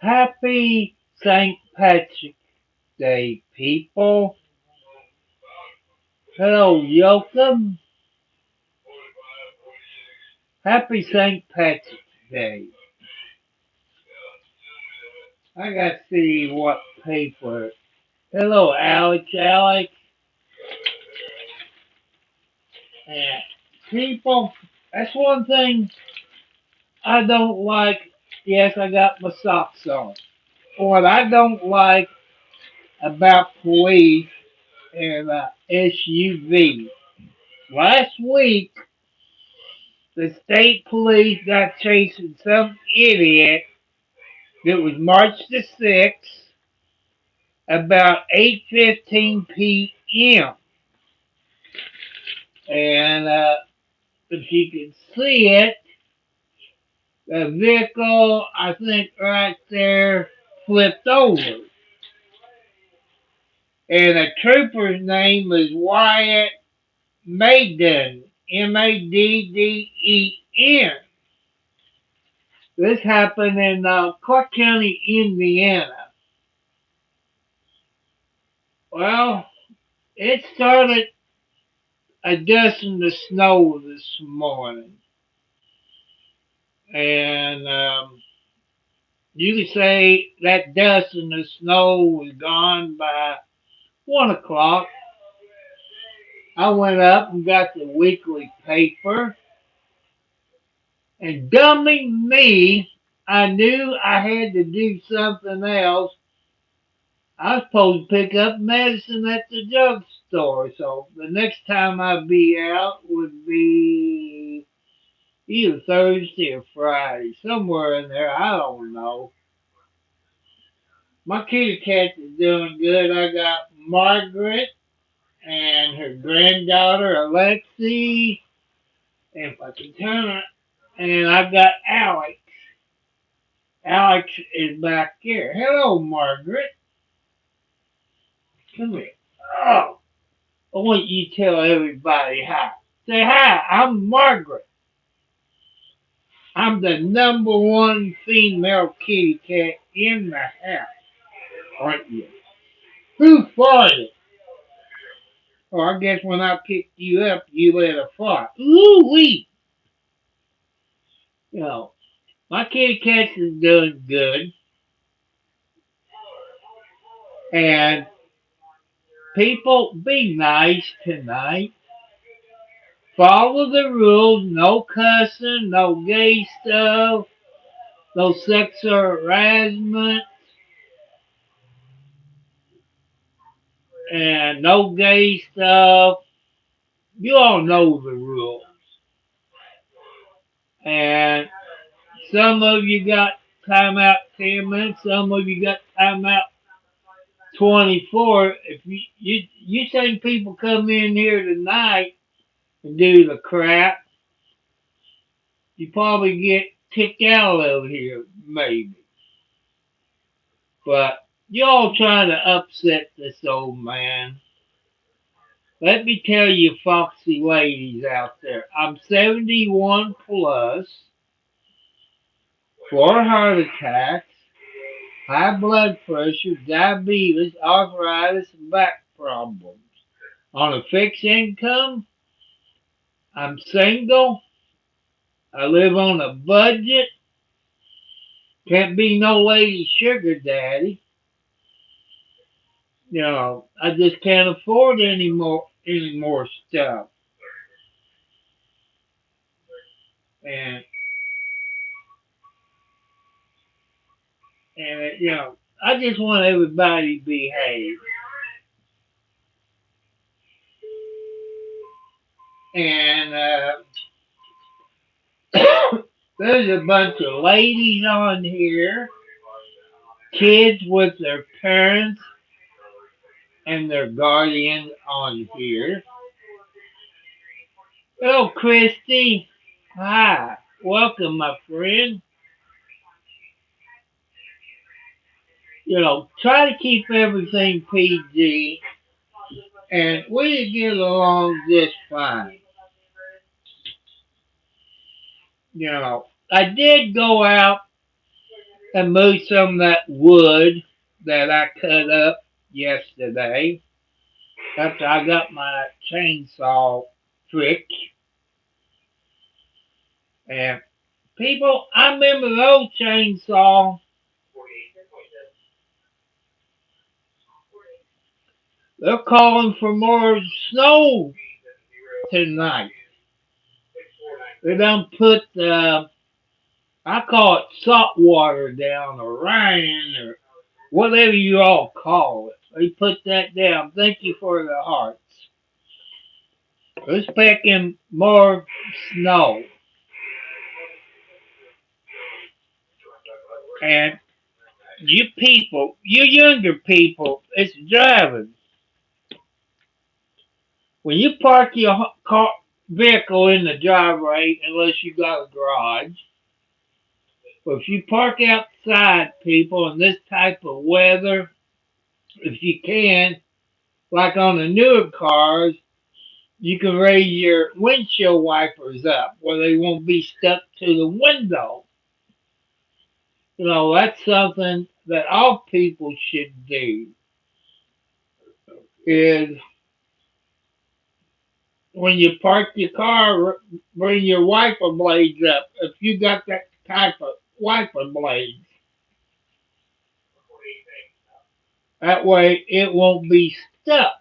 Happy St. Patrick's Day, people. Hello, Yoakum. Happy St. Patrick's Day. I got to see what paper. Hello, Alex. Alex. And people, that's one thing I don't like. Yes, I got my socks on. What I don't like about police and SUV. Last week, the state police got chasing some idiot that was March the 6th about 8:15 p.m. And if you can see it, the vehicle, I think right there, flipped over. And the trooper's name is Wyatt Maiden, Maddden. This happened in Clark County, Indiana. Well, it started adjusting the snow this morning. And you could say that dust and the snow was gone by 1 o'clock. I went up and got the weekly paper. And dummy me, I knew I had to do something else. I was supposed to pick up medicine at the drugstore. So the next time I'd be out would be either Thursday or Friday, somewhere in there. I don't know. My kitty cat is doing good. I got Margaret and her granddaughter Alexi, and if I can turn it, and I got Alex. Alex is back here. Hello, Margaret. Come here. Oh, I want you to tell everybody hi. Say hi. I'm Margaret. I'm the number one female kitty cat in the house, aren't you? Who farted? Oh, I guess when I picked you up, you let a fart. Ooh wee! You know, my kitty cat is doing good, and people be nice tonight. Follow the rules. No cussing, no gay stuff, no sexual harassment, and no gay stuff. You all know the rules. And some of you got time out 10 minutes. Some of you got time out 24. If you think people come in here tonight and do the crap, you probably get kicked out of here, maybe. But y'all trying to upset this old man. Let me tell you, foxy ladies out there, I'm 71 plus, 4 heart attacks, high blood pressure, diabetes, arthritis, and back problems. On a fixed income, I'm single, I live on a budget, can't be no lady sugar daddy. You know, I just can't afford any more stuff. And I just want everybody to behave. And there's a bunch of ladies on here, kids with their parents and their guardians on here. Hello, Christy. Hi. Welcome, my friend. Try to keep everything PG, and we get along just fine. I did go out and move some of that wood that I cut up yesterday after I got my chainsaw fixed. And people, I remember those chainsaw. They're calling for more snow tonight. They done put I call it salt water down or rain or whatever you all call it. They put that down. Thank you for the hearts. We're expecting more snow. And you people, you younger people, it's driving. When you park your car vehicle in the driveway, unless you got a garage, but if you park outside, people, in this type of weather, if you can, like on the newer cars, you can raise your windshield wipers up where they won't be stuck to the window. That's something that all people should do is when you park your car, bring your wiper blades up. If you got that type of wiper blades, that way it won't be stuck.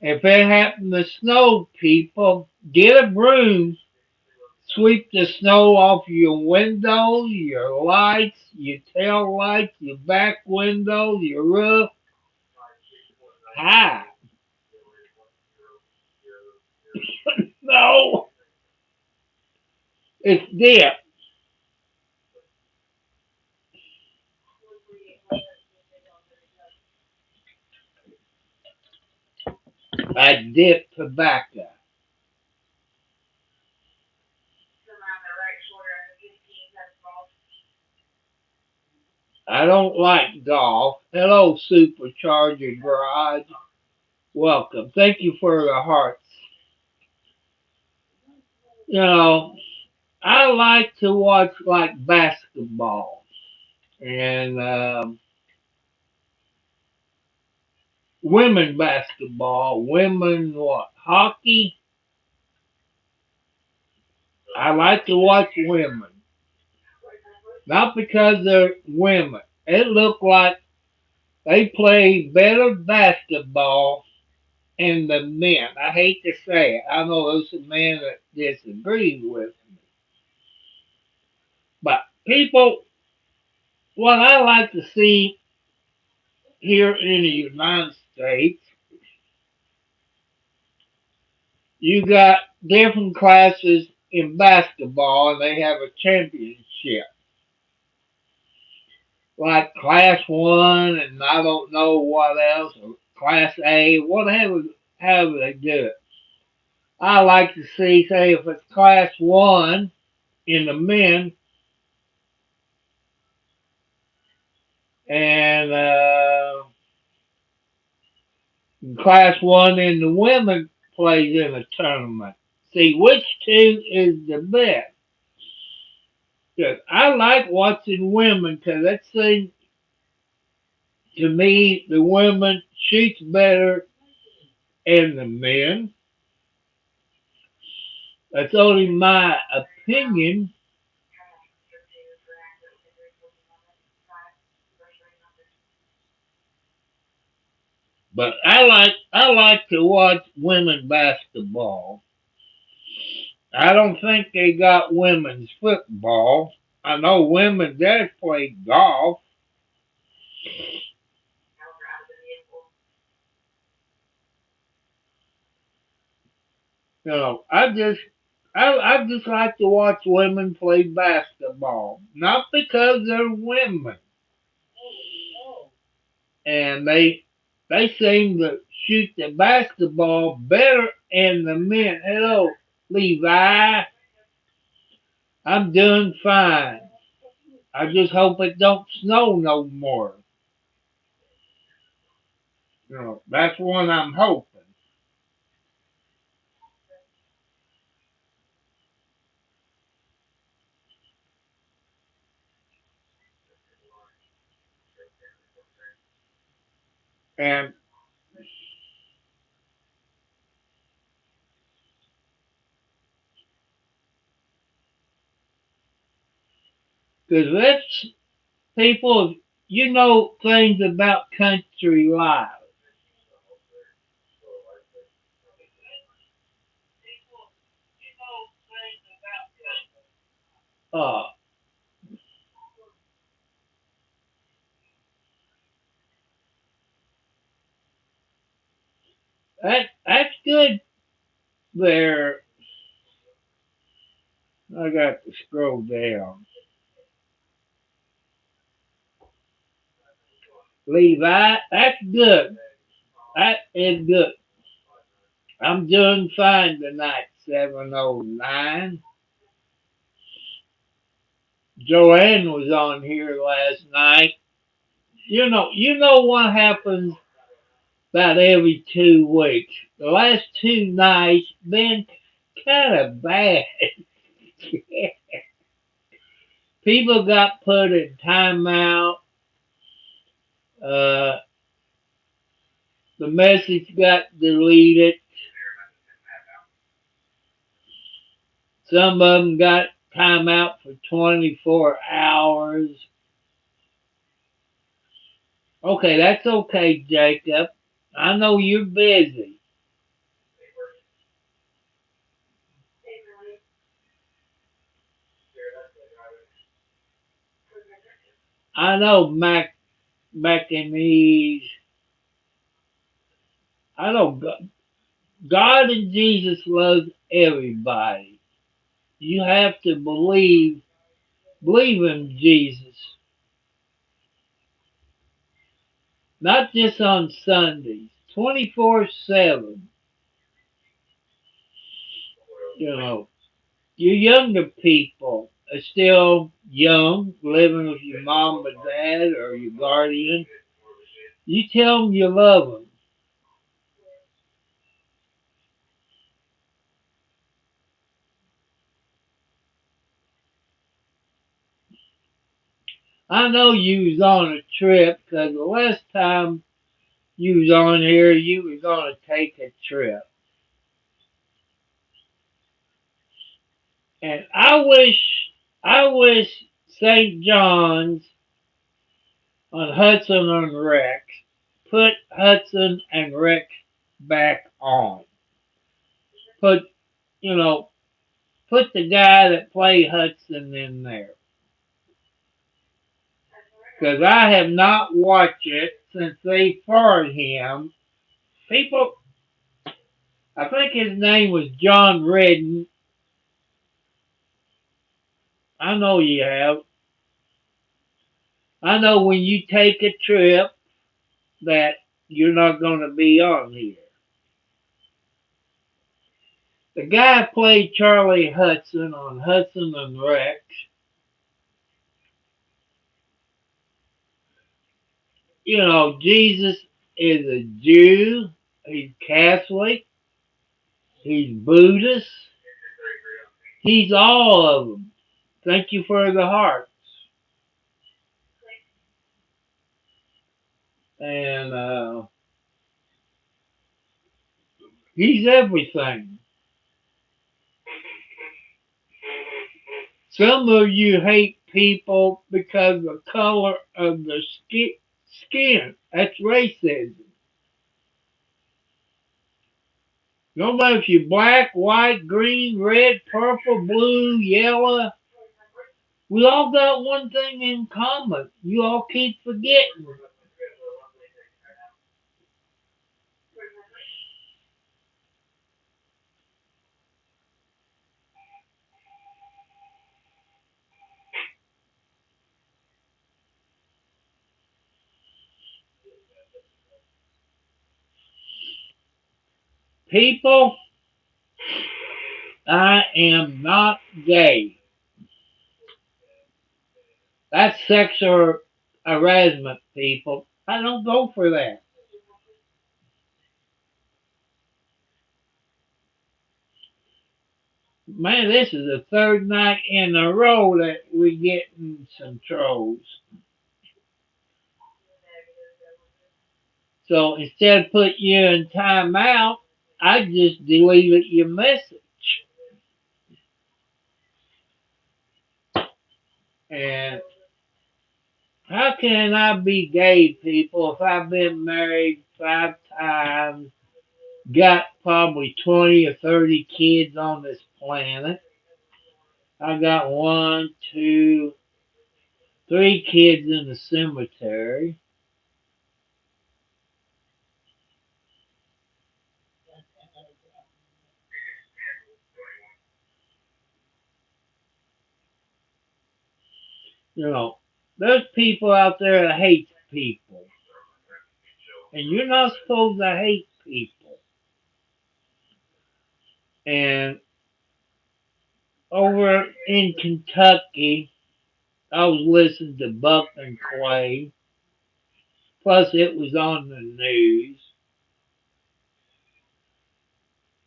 If it happens to snow, people, get a broom, sweep the snow off your windows, your lights, your tail lights, your back windows, your roof. Hi. No, it's dip. I dip tobacco. I don't like golf. Hello, Supercharger Garage. Welcome. Thank you for the hearts. You know, I like to watch like basketball and women basketball, women what hockey. I like to watch women, not because they're women. It look like they play better basketball than the men. I hate to say it. I know there's some men that disagree with me, but people, what I like to see here in the United States, you got different classes in basketball, and they have a championship. Like class one, and I don't know what else, or class A, whatever, however they do it. I like to see, say, if it's class one in the men and class one in the women plays in a tournament. See which two is the best. 'Cause I like watching women because that seems to me the women shoots better than the men. That's only my opinion, but I like to watch women basketball. I don't think they got women's football. I know women that play golf. I just like to watch women play basketball, not because they're women and they seem to shoot the basketball better than the men. Hello, Levi. I'm doing fine. I just hope it don't snow no more. That's what I'm hoping. And because that's people, you know things about country life. Uh, that's good there. I got to scroll down. Levi, that's good. That is good. I'm doing fine tonight, 709. Joanne was on here last night. You know what happens about every 2 weeks. The last 2 nights been kind of bad. People got put in timeout. Uh, the message got deleted. Some of them got timeout for 24 hours. Okay, that's okay, Jacob. I know you're busy. I know Mac and these. I know God and Jesus loves everybody. You have to believe in Jesus, not just on Sundays, 24/7. You know, you younger people are still young, living with your mom or dad or your guardian. You tell them you love them. I know you was on a trip because the last time you was on here, you was going to take a trip. And I wish St. John's on Hudson and Rex put Hudson and Rex back on. Put, you know, put the guy that played Hudson in there. Because I have not watched it since they fired him. People, I think his name was John Redden. I know you have. I know when you take a trip that you're not going to be on here. The guy played Charlie Hudson on Hudson and Rex. You know, Jesus is a Jew, he's Catholic, he's Buddhist, he's all of them. Thank you for the hearts. And he's everything. Some of you hate people because of the color of the skin. That's racism. No matter if you're black, white, green, red, purple, blue, yellow, we all got one thing in common. You all keep forgetting. People, I am not gay. That's sexual harassment, people. I don't go for that. Man, this is the third night in a row that we getting some trolls. So instead of putting you in timeout, I just deleted your message. And how can I be gay, people, if I've been married 5 times, got probably 20 or 30 kids on this planet? I got one, two, three kids in the cemetery. You know, there's people out there that hate people. And you're not supposed to hate people. And over in Kentucky, I was listening to Buck and Clay. Plus, it was on the news.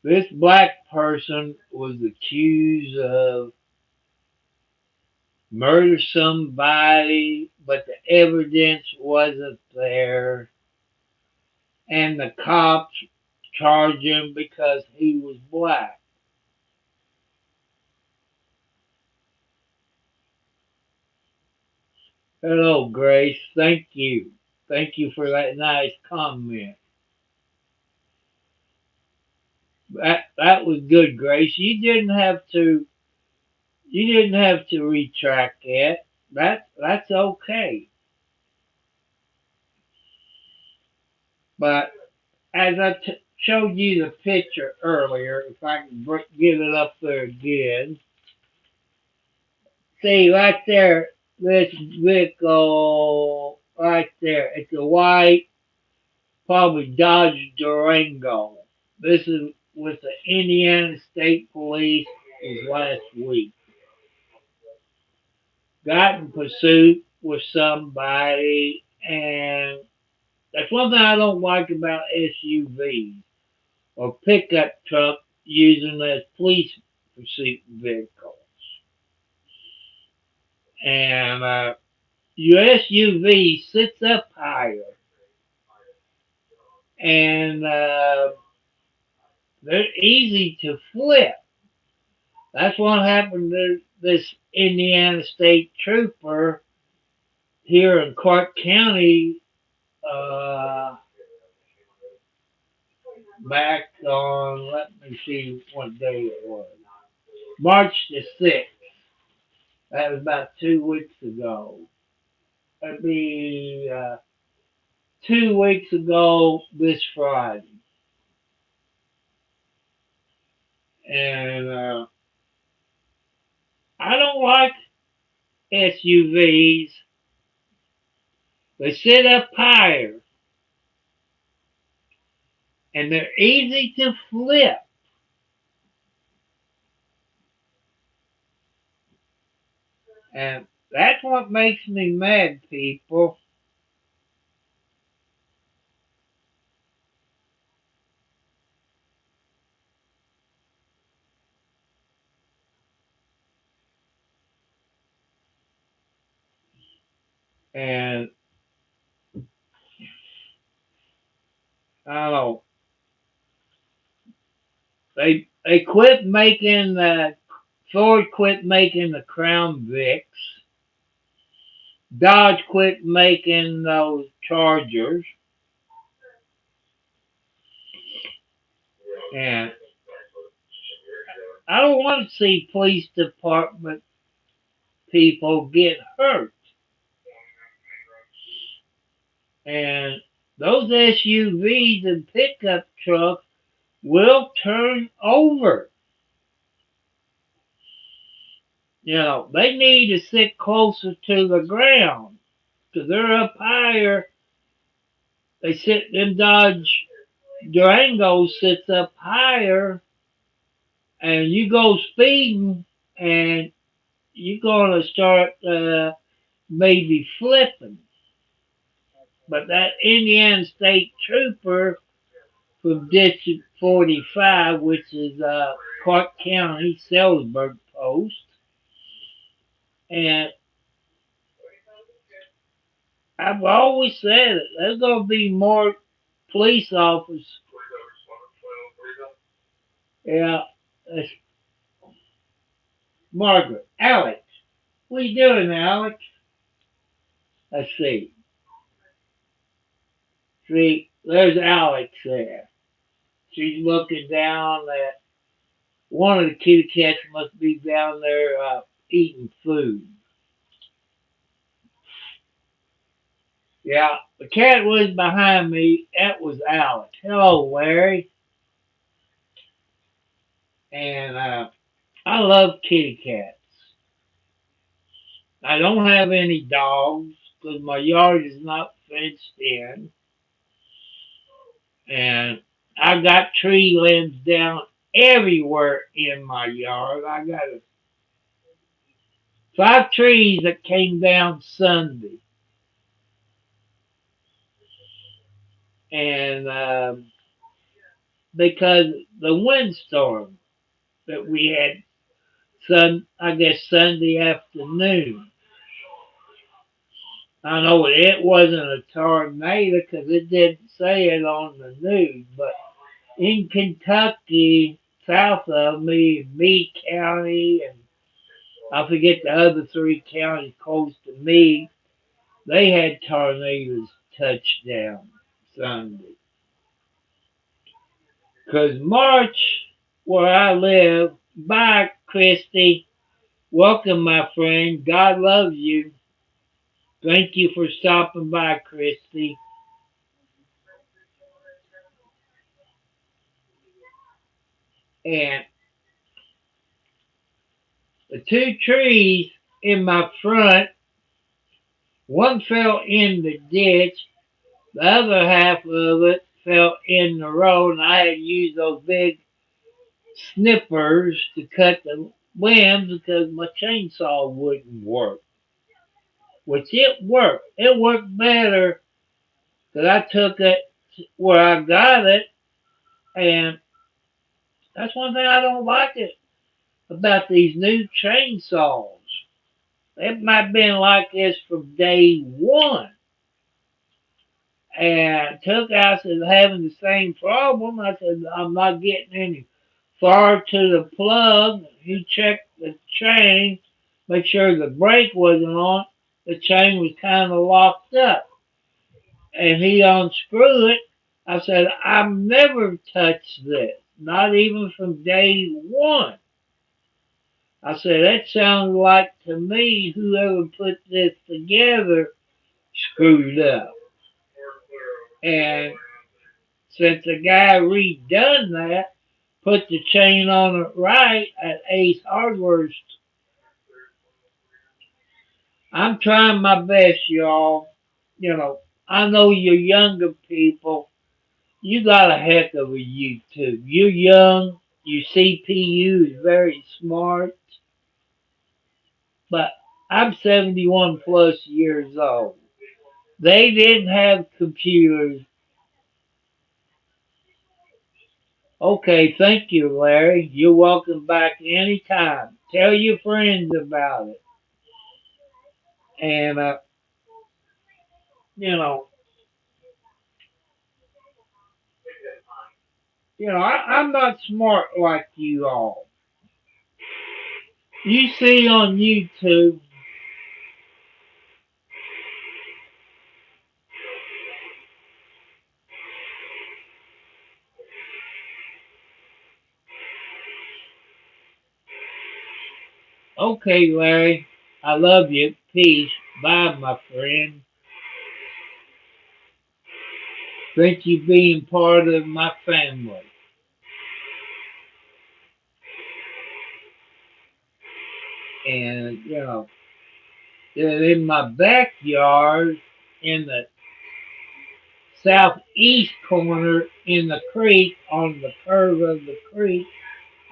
This black person was accused of murder somebody, but the evidence wasn't there. And the cops charged him because he was black. Hello, Grace. Thank you. Thank you for that nice comment. That was good, Grace. You didn't have to retract that. That's okay. But as I showed you the picture earlier, if I can get it up there again, see right there, this vehicle right there. It's a white, probably Dodge Durango. This is with the Indiana State Police. Is last week. Got in pursuit with somebody, and that's one thing I don't like about SUVs or pickup truck using as police pursuit vehicles. And your SUV sits up higher, and they're easy to flip. That's what happened to this Indiana State Trooper here in Clark County uh, back on, let me see what day it was. March the 6th. That was about 2 weeks ago. That'd be 2 weeks ago this Friday. And I don't like SUVs. They sit up higher and they're easy to flip. And that's what makes me mad, people. And I don't know. They quit making Ford quit making the Crown Vics. Dodge quit making those Chargers. And I don't want to see police department people get hurt. And those SUVs and pickup trucks will turn over. You know, they need to sit closer to the ground because they're up higher. They sit, them Dodge Durangos sits up higher, and you go speeding, and you're gonna start maybe flipping. But that Indiana State Trooper from District 45, which is Clark County, Salisbury Post, and I've always said it. There's gonna be more. police officer. Yeah, that's Margaret. Alex. What you doing, Alex? Let's see. See, there's Alex there. She's looking down at one of the kitty cats must be down there eating food. Yeah, the cat was behind me. That was Alex. Hello, Larry. And I love kitty cats. I don't have any dogs because my yard is not fenced in. And I got tree limbs down everywhere in my yard. I got 5 trees that came down Sunday. And because the windstorm that we had I guess Sunday afternoon. I know it wasn't a tornado because it didn't say it on the news, but in Kentucky, south of me, Meade County, and I forget the other 3 counties close to me, they had tornadoes touch down Sunday. Because March, where I live, bye, Christy. Welcome, my friend. God loves you. Thank you for stopping by, Christy. And the 2 trees in my front, one fell in the ditch, the other half of it fell in the road, and I had used those big snippers to cut the limbs because my chainsaw wouldn't work. Which it worked. It worked better because I took it where I got it, and that's one thing I don't like it about these new chainsaws. It might have been like this from day one. And took out said having the same problem. I said, I'm not getting any far to the plug. He checked the chain, make sure the brake wasn't on. The chain was kind of locked up. And he unscrewed it. I said, I've never touched this, not even from day one. I said, that sounds like to me whoever put this together screwed up. And since the guy redone that, put the chain on it right at Ace Hardware, I'm trying my best, y'all. You know, I know you younger people, you got a heck of a YouTube. You're young, your CPU is very smart, but I'm 71 plus years old. They didn't have computers. Okay, thank you, Larry. You're welcome back anytime. Tell your friends about it. And, you know, I'm not smart like you all. You see on YouTube, okay, Larry, I love you. Peace. Bye, my friend. Thank you being part of my family. And, in my backyard, in the southeast corner in the creek, on the curve of the creek,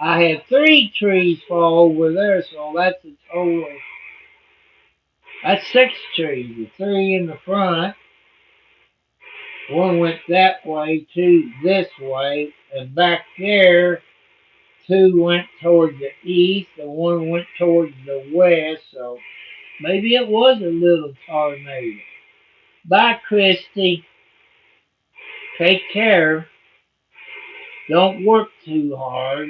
I had 3 trees fall over there, so that's a total of, that's 6 trees. The 3 in the front, one went that way, 2 this way, and back there, 2 went towards the east, and 1 went towards the west, so maybe it was a little tornado. Bye, Christy. Take care. Don't work too hard.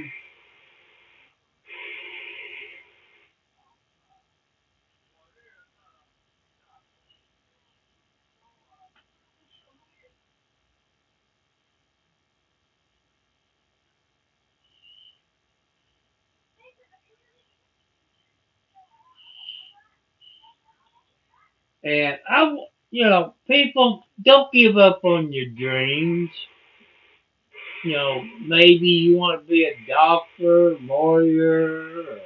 And people, don't give up on your dreams. Maybe you want to be a doctor, lawyer, or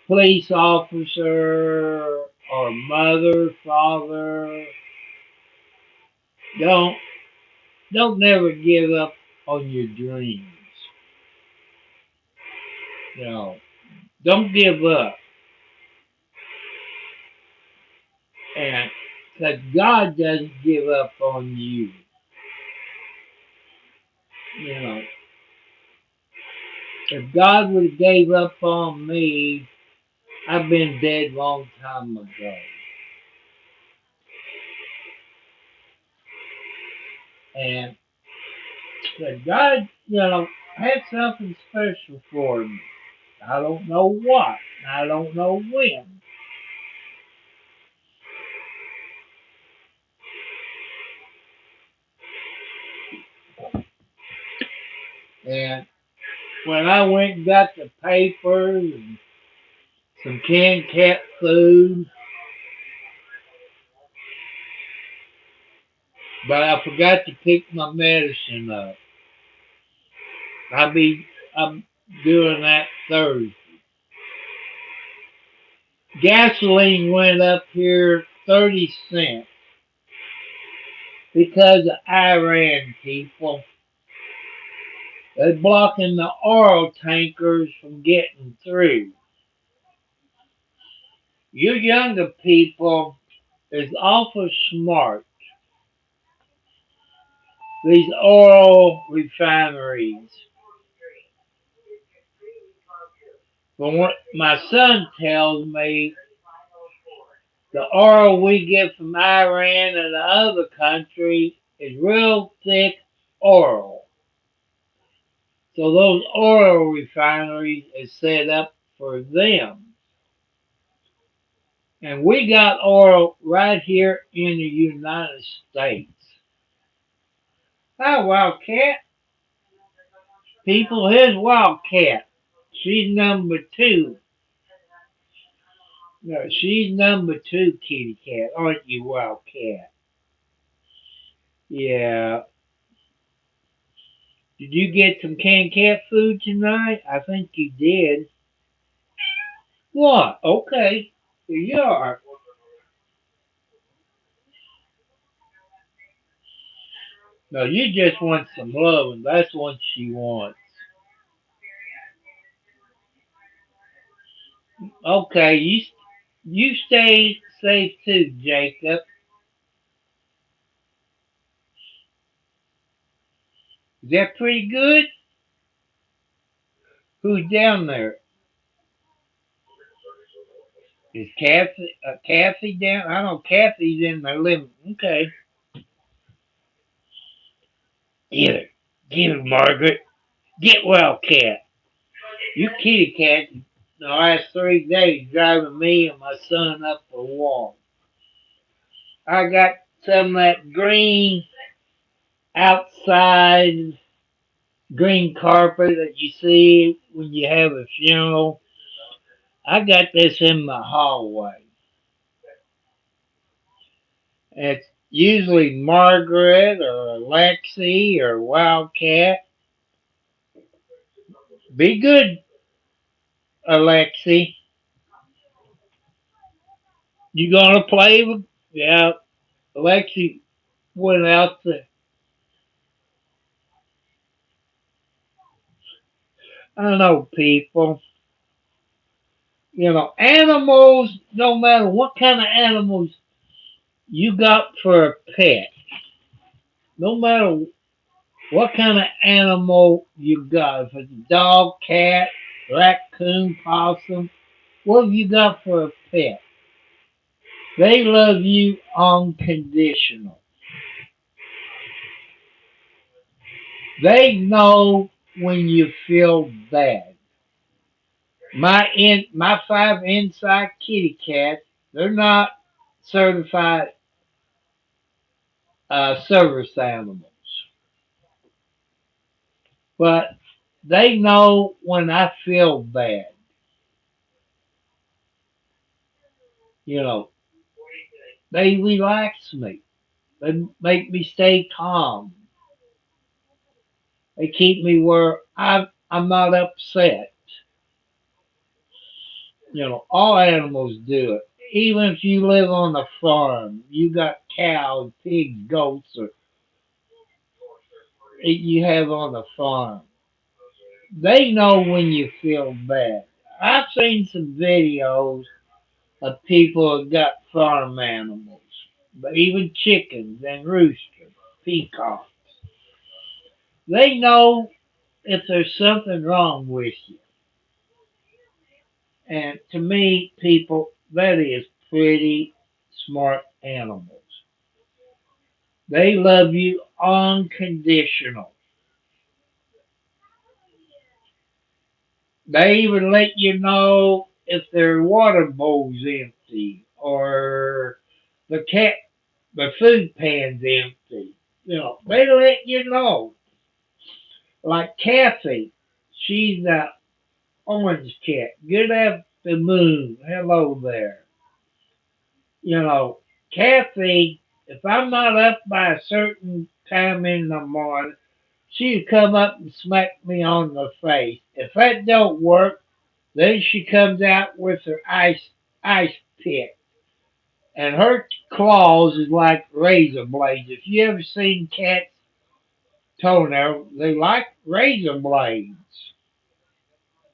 police officer, or mother, father. Don't don't never give up on your dreams. You know, don't give up, and because God doesn't give up on you. You know, if God would have gave up on me, I've been dead long time ago. And but God, had something special for me. I don't know what. I don't know when. And when I went and got the papers and some canned cat food, but I forgot to pick my medicine up. I'm doing that Thursday. Gasoline went up here 30 cents because of Iran people. They're blocking the oil tankers from getting through. You younger people is awful smart. These oil refineries. From what my son tells me, the oil we get from Iran and the other countries is real thick oil. So those oil refineries is set up for them. And we got oil right here in the United States. Hi, Wildcat. People, here's Wildcat. She's number two. No, she's number two, kitty cat, aren't you, Wildcat? Yeah. Did you get some canned cat food tonight? I think you did. What? Okay. Here you are. No, you just want some love, and that's what she wants. Okay, you stay safe too, Jacob. Is that pretty good? Who's down there? Is Kathy down? I know Kathy's in the living. Okay. Get her. Get her, Margaret. Get well, cat. You kitty cat the last 3 days driving me and my son up the wall. I got some of that green outside green carpet that you see when you have a funeral. I got this in my hallway. It's usually Margaret or Lexi or Wildcat. Be good, Alexi. You gonna play with? Yeah, Alexi went out to. I don't know, people. Animals. No matter what kind of animals you got for a pet, no matter what kind of animal you got, if it's a dog, cat, raccoon, possum, what have you got for a pet? They love you unconditional. They know when you feel bad. My five inside kitty cats, they're not certified service animals, but they know when I feel bad. You know, they relax me. They make me stay calm. They keep me where I'm not upset. You know, all animals do it. Even if you live on a farm, you got cows, pigs, goats, or you have on a farm. They know when you feel bad. I've seen some videos of people that got farm animals, but even chickens and roosters, peacocks. They know if there's something wrong with you. And to me, people, that is pretty smart animals. They love you unconditional. They even let you know if their water bowl's empty or the cat the food pan's empty. You know, they let you know. Like Kathy, she's the orange cat. Good afternoon. Hello there. You know, Kathy, if I'm not up by a certain time in the morning, she'd come up and smack me on the face. If that don't work, then she comes out with her ice pick. And her claws is like razor blades. If you ever seen cats toenail, they like razor blades.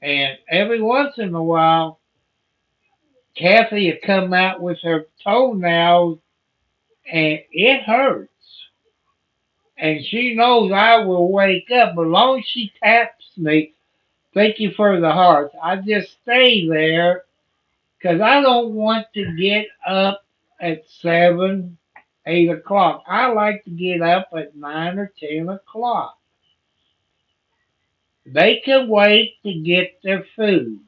And every once in a while, Kathy will come out with her toenails and it hurts. And she knows I will wake up. As long as she taps me, thank you for the heart. I just stay there because I don't want to get up at 7, 8 o'clock. I like to get up at 9 or 10 o'clock. They can wait to get their food.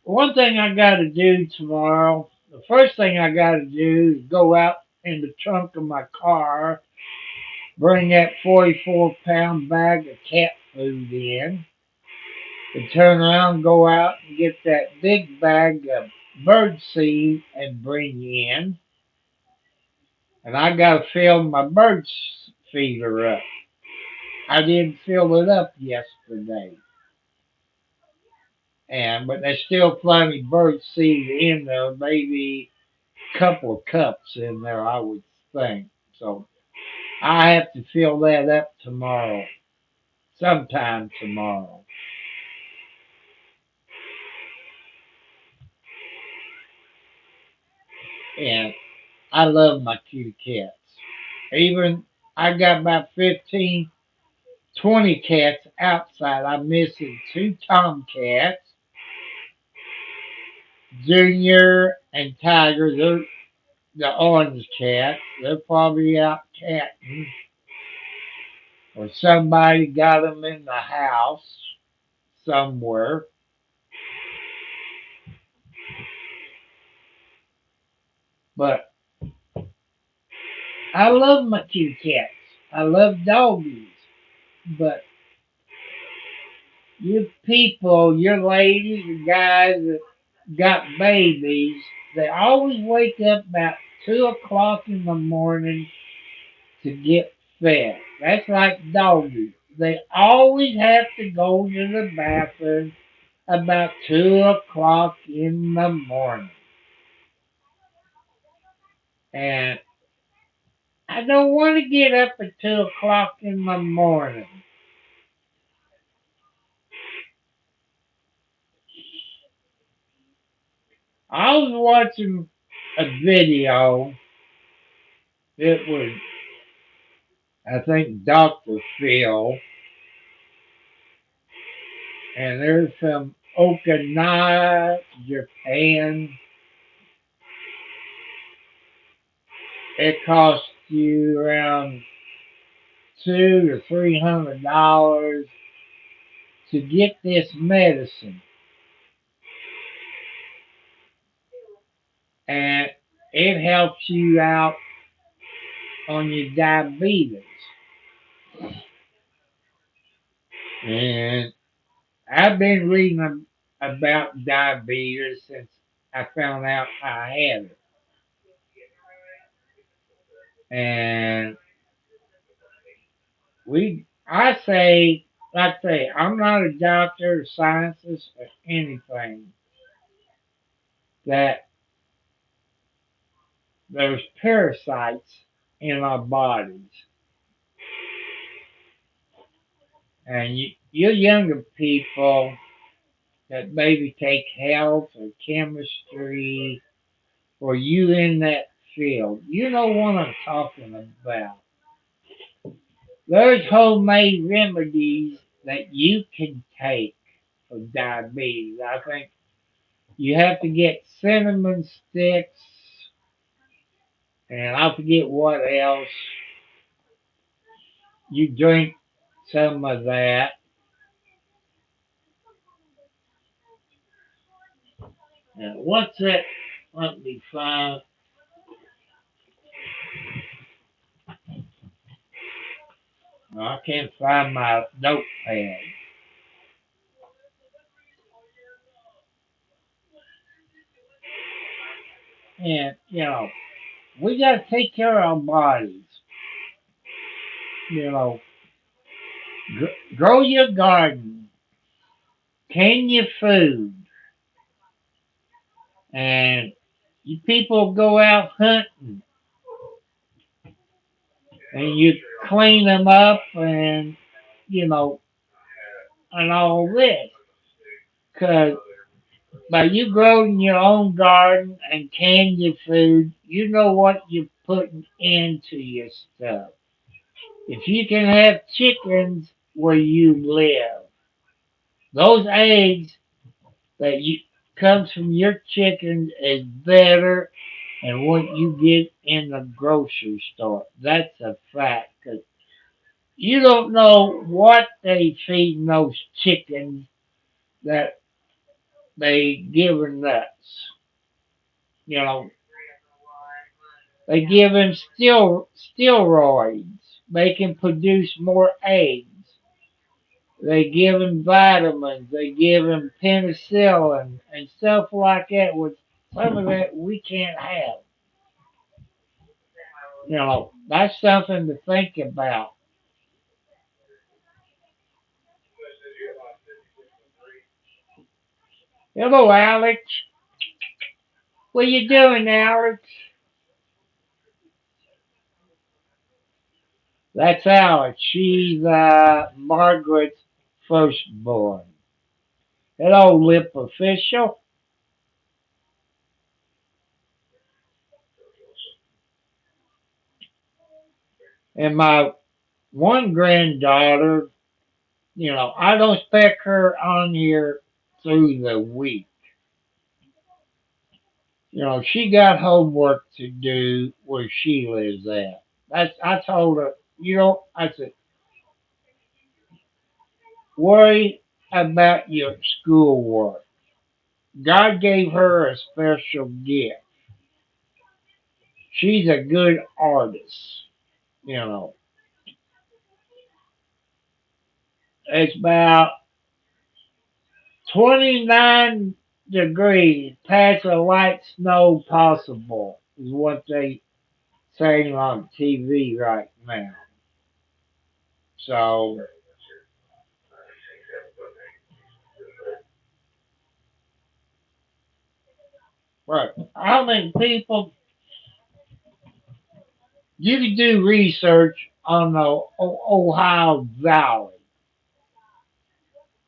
One thing I got to do tomorrow. The first thing I got to do is go out in the trunk of my car, bring that 44-pound bag of cat food in, and turn around and go out and get that big bag of bird seed and bring in. And I got to fill my bird feeder up. I didn't fill it up yesterday. But there's still plenty bird seed in there, maybe couple of cups in there, I would think. So I have to fill that up tomorrow, sometime tomorrow. And I love my kitty cats. Even I got about 15, 20 cats outside. I'm missing two tomcats, Junior and Tiger. They're the orange cat. They're probably out catting, or somebody got them in the house somewhere. But I love my kitty cats. I love doggies. But you people, your ladies, the guys that got babies, they always wake up about 2 o'clock in the morning to get fed. That's like doggies. They always have to go to the bathroom about 2 o'clock in the morning. And I don't want to get up at 2 o'clock in the morning. I was watching a video. It was, I think, Dr. Phil, and they're from Okinawa, Japan. It costs you around $200 to $300 to get this medicine, and it helps you out on your diabetes. And I've been reading about diabetes since I found out I had it. And I say, like I say, I'm not a doctor, or scientist, or anything, that there's parasites in our bodies. And you younger people that maybe take health or chemistry, or you in that field, you know what I'm talking about. There's homemade remedies that you can take for diabetes. I think you have to get cinnamon sticks, and I forget what else. You drink some of that. And what's that? Let me find. I can't find my notepad. And, we got to take care of our bodies. You know, grow your garden, can your food, and you people go out hunting and you clean them up and, you know, and all this. Because by you growing your own garden and can your food, you know what you're putting into your stuff. If you can have chickens where you live, those eggs that you comes from your chickens is better than what you get in the grocery store. That's a fact. 'Cause you don't know what they feeding those chickens that they giving us. You know, they give them steroids. They can produce more eggs. They give them vitamins. They give them penicillin and stuff like that. Which some of that we can't have. That's something to think about. Hello, Alex. What you doing, Alex? That's Alex. She's Margaret's firstborn. Hello, Lip Official. And my one granddaughter, I don't expect her on here through the week. She got homework to do where she lives at. I told her, I said, worry about your schoolwork. God gave her a special gift. She's a good artist. You know, it's about 29 degrees past the light snow possible is what they saying on TV right now. So, right. How many people you can do research on the Ohio Valley?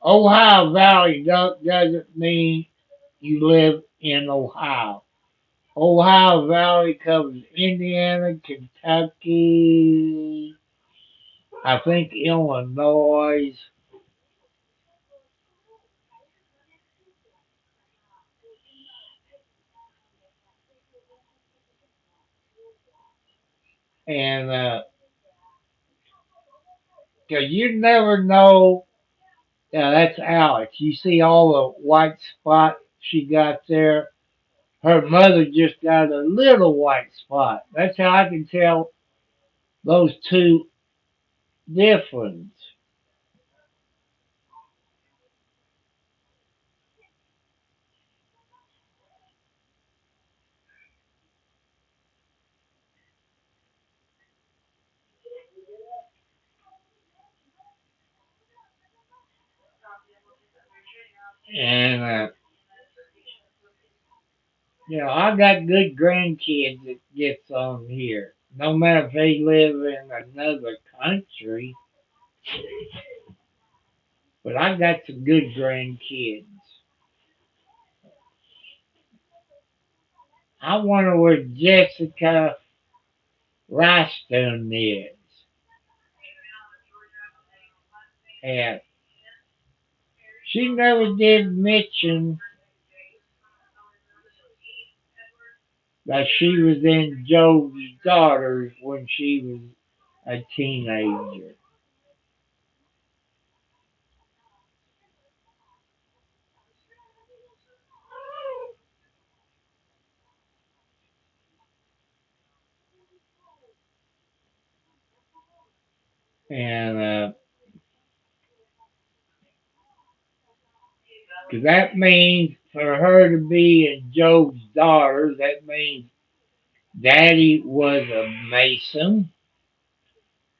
Ohio Valley doesn't mean you live in Ohio. Ohio Valley covers Indiana, Kentucky, I think Illinois. And 'cause you never know. Yeah, that's Alex. You see all the white spot she got there. Her mother just got a little white spot. That's how I can tell those two difference. And I got good grandkids that gets on here. No matter if they live in another country, but I got some good grandkids. I wonder where Jessica Rystone is. And she never did mention that she was in Joe's Daughters when she was a teenager. And 'cause that means for her to be in Joe's Daughters, that means Daddy was a Mason.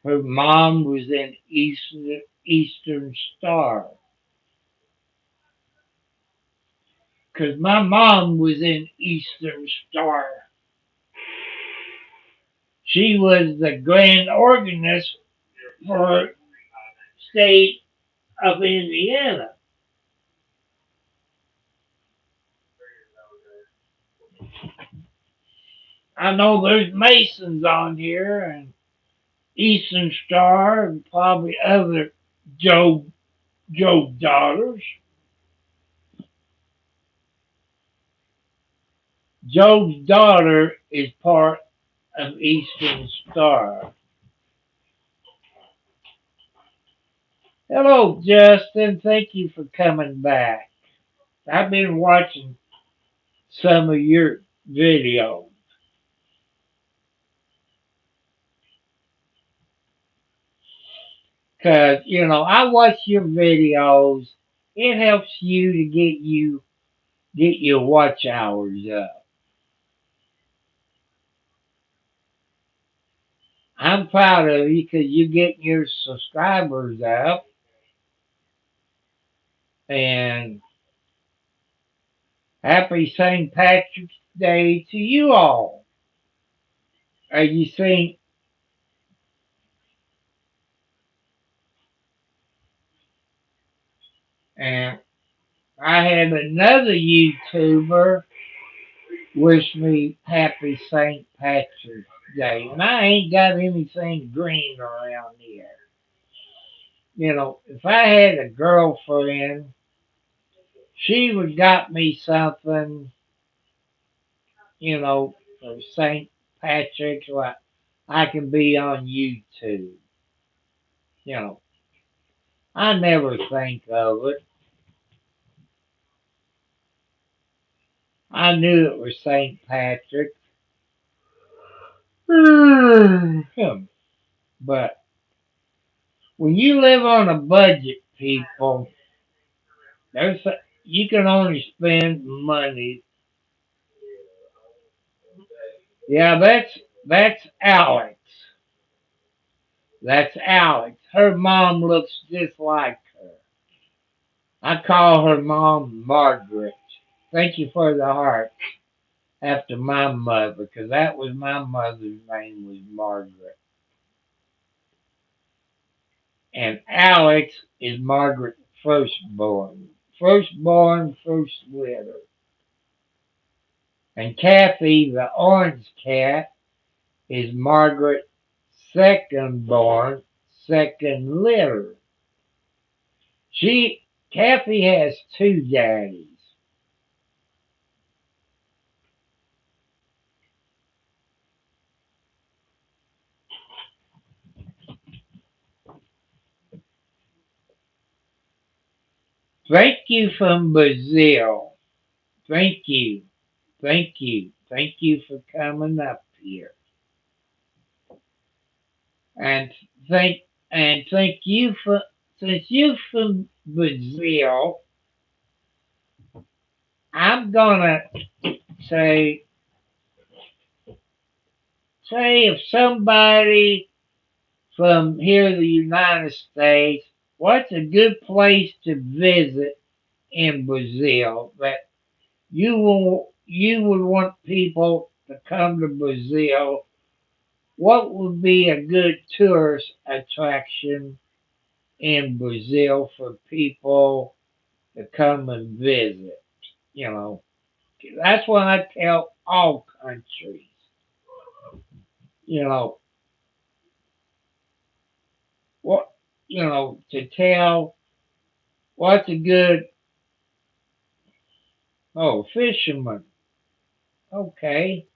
Her mom was in Eastern Star. 'Cause my mom was in Eastern Star. She was the grand organist for state of Indiana. I know there's Masons on here and Eastern Star and probably other Joe Daughters. Joe's daughter is part of Eastern Star. Hello, Justin. Thank you for coming back. I've been watching some of your videos. Cause I watch your videos. It helps you to get your watch hours up. I'm proud of you because you're getting your subscribers up, and happy St. Patrick's Day to you all. You think, and I had another YouTuber wish me happy St. Patrick's Day, and I ain't got anything green around here. If I had a girlfriend, she would got me something, for St. Patrick's, like I can be on YouTube. You know, I never think of it. I knew it was St. Patrick. But when you live on a budget, people, there's you can only spend money. Yeah, that's Alex. That's Alex. Her mom looks just like her. I call her mom Margaret. Thank you for the heart after my mother, because that was my mother's name was Margaret. And Alex is Margaret's firstborn. Firstborn, first litter. And Kathy, the orange cat, is Margaret's second born, second litter. Kathy has two daddies. Thank you from Brazil. Thank you. Thank you. Thank you for coming up here. And thank thank you for since you from Brazil, I'm gonna say if somebody from here in the United States, what's a good place to visit in Brazil that you would want people to come to Brazil? What would be a good tourist attraction in Brazil for people to come and visit? You know, that's what I tell all countries. You know what? To tell what's a good fisherman. Okay,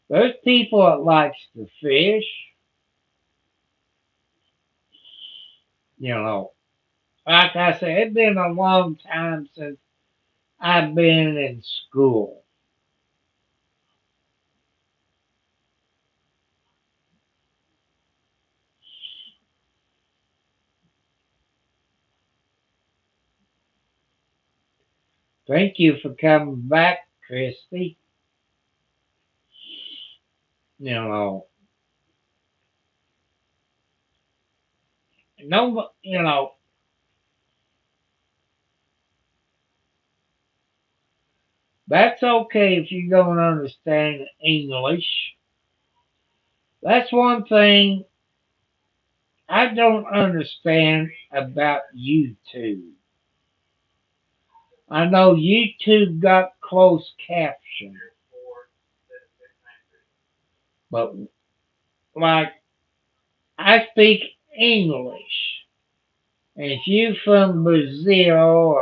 there's people that likes to fish. You know, like I said, it's been a long time since I've been in school. Thank you for coming back, Christy. You know, no, that's okay if you don't understand English. That's one thing I don't understand about YouTube. I know YouTube got closed caption, but like I speak English. And if you from Brazil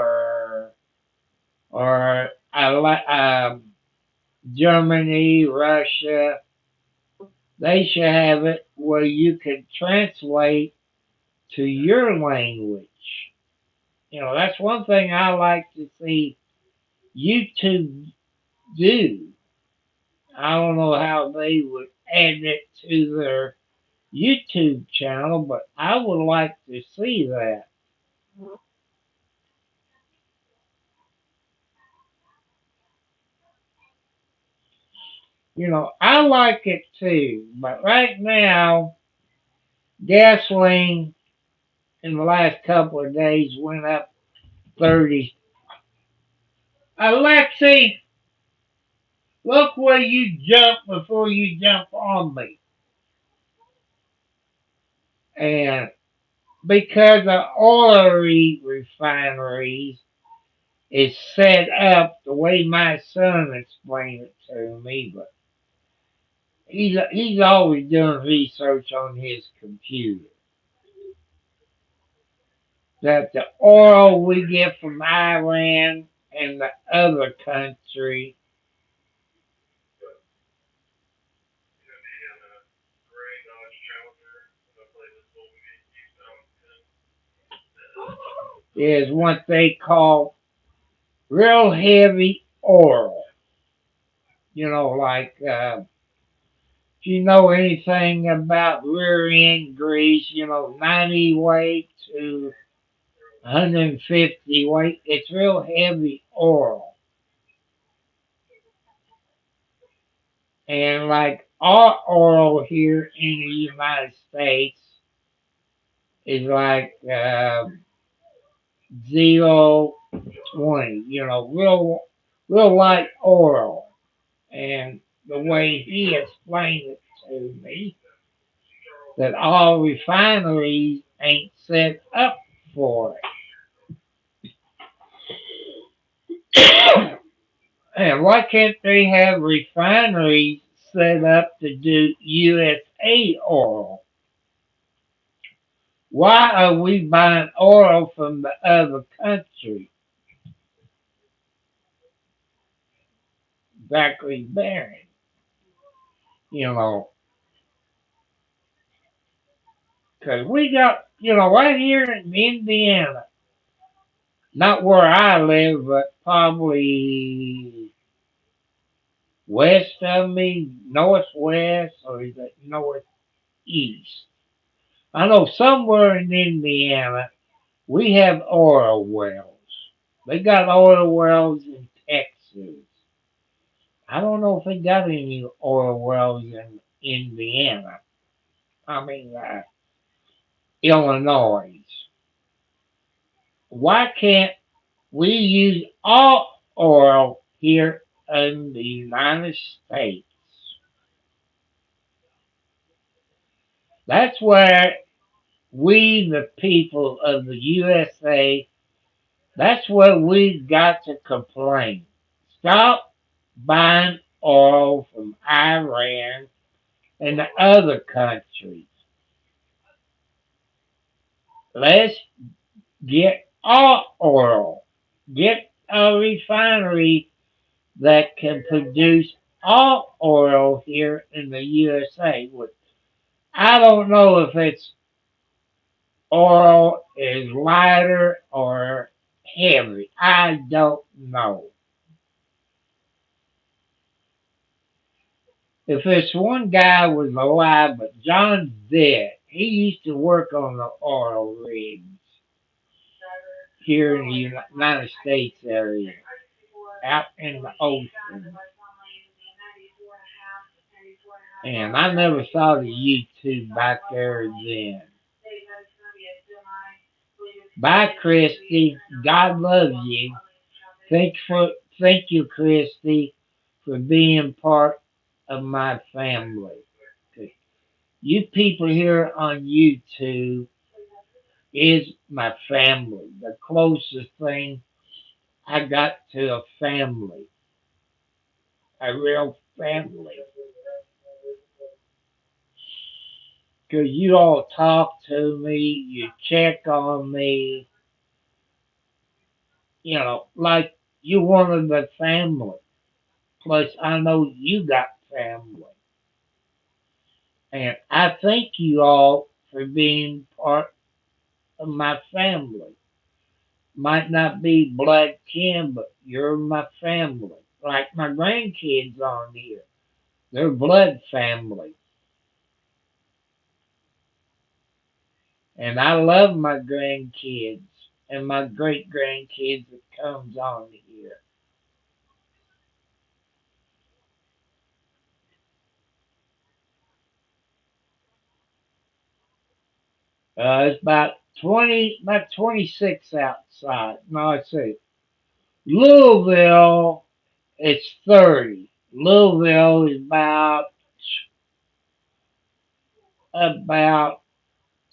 or Germany, Russia, they should have it where you can translate to your language. That's one thing I like to see YouTube do. I don't know how they would add it to their YouTube channel, but I would like to see that. I like it too, but right now, gasoline in the last couple of days went up 30. Alexi, look where you jump before you jump on me. And because the oil refineries is set up the way my son explained it to me, but he's always doing research on his computer. That the oil we get from Iran and the other country is what they call real heavy oil. Like if you know anything about rear end grease, 90 weight to 150 weight, it's real heavy oil. And like our oil here in the United States is like 0.20, real light oil. And the way he explained it to me, that all refineries ain't set up for it. And why can't they have refineries set up to do USA oil? Why are we buying oil from the other country? Exactly, Barry. You know, Because we got, right here in Indiana, not where I live, but probably west of me, northwest, or is it northeast? I know somewhere in Indiana we have oil wells. They got oil wells in Texas. I don't know if they got any oil wells in Indiana. I mean, Illinois. Why can't we use all oil here in the United States? That's where we, the people of the USA, that's where we've got to complain. Stop buying oil from Iran and the other countries. Let's get our oil. Get a refinery that can produce all oil here in the USA. I don't know if it's oil is lighter or heavy. I don't know. If this one guy was alive, but John's dead. He used to work on the oil rigs here in the United States area, out in the ocean. And I never saw the YouTube back there then. Bye, Christy. God loves you. Thank you, Christy, for being part of my family. You people here on YouTube is my family. The closest thing I got to a family, a real family. Because you all talk to me, you check on me, like you one of the family. Plus, I know you got family. And I thank you all for being part of my family. Might not be blood kin, but you're my family. Like my grandkids on here. They're blood family. And I love my grandkids and my great grandkids that comes on here. It's about 26 outside. No, let's see. Louisville, it's 30. Louisville is about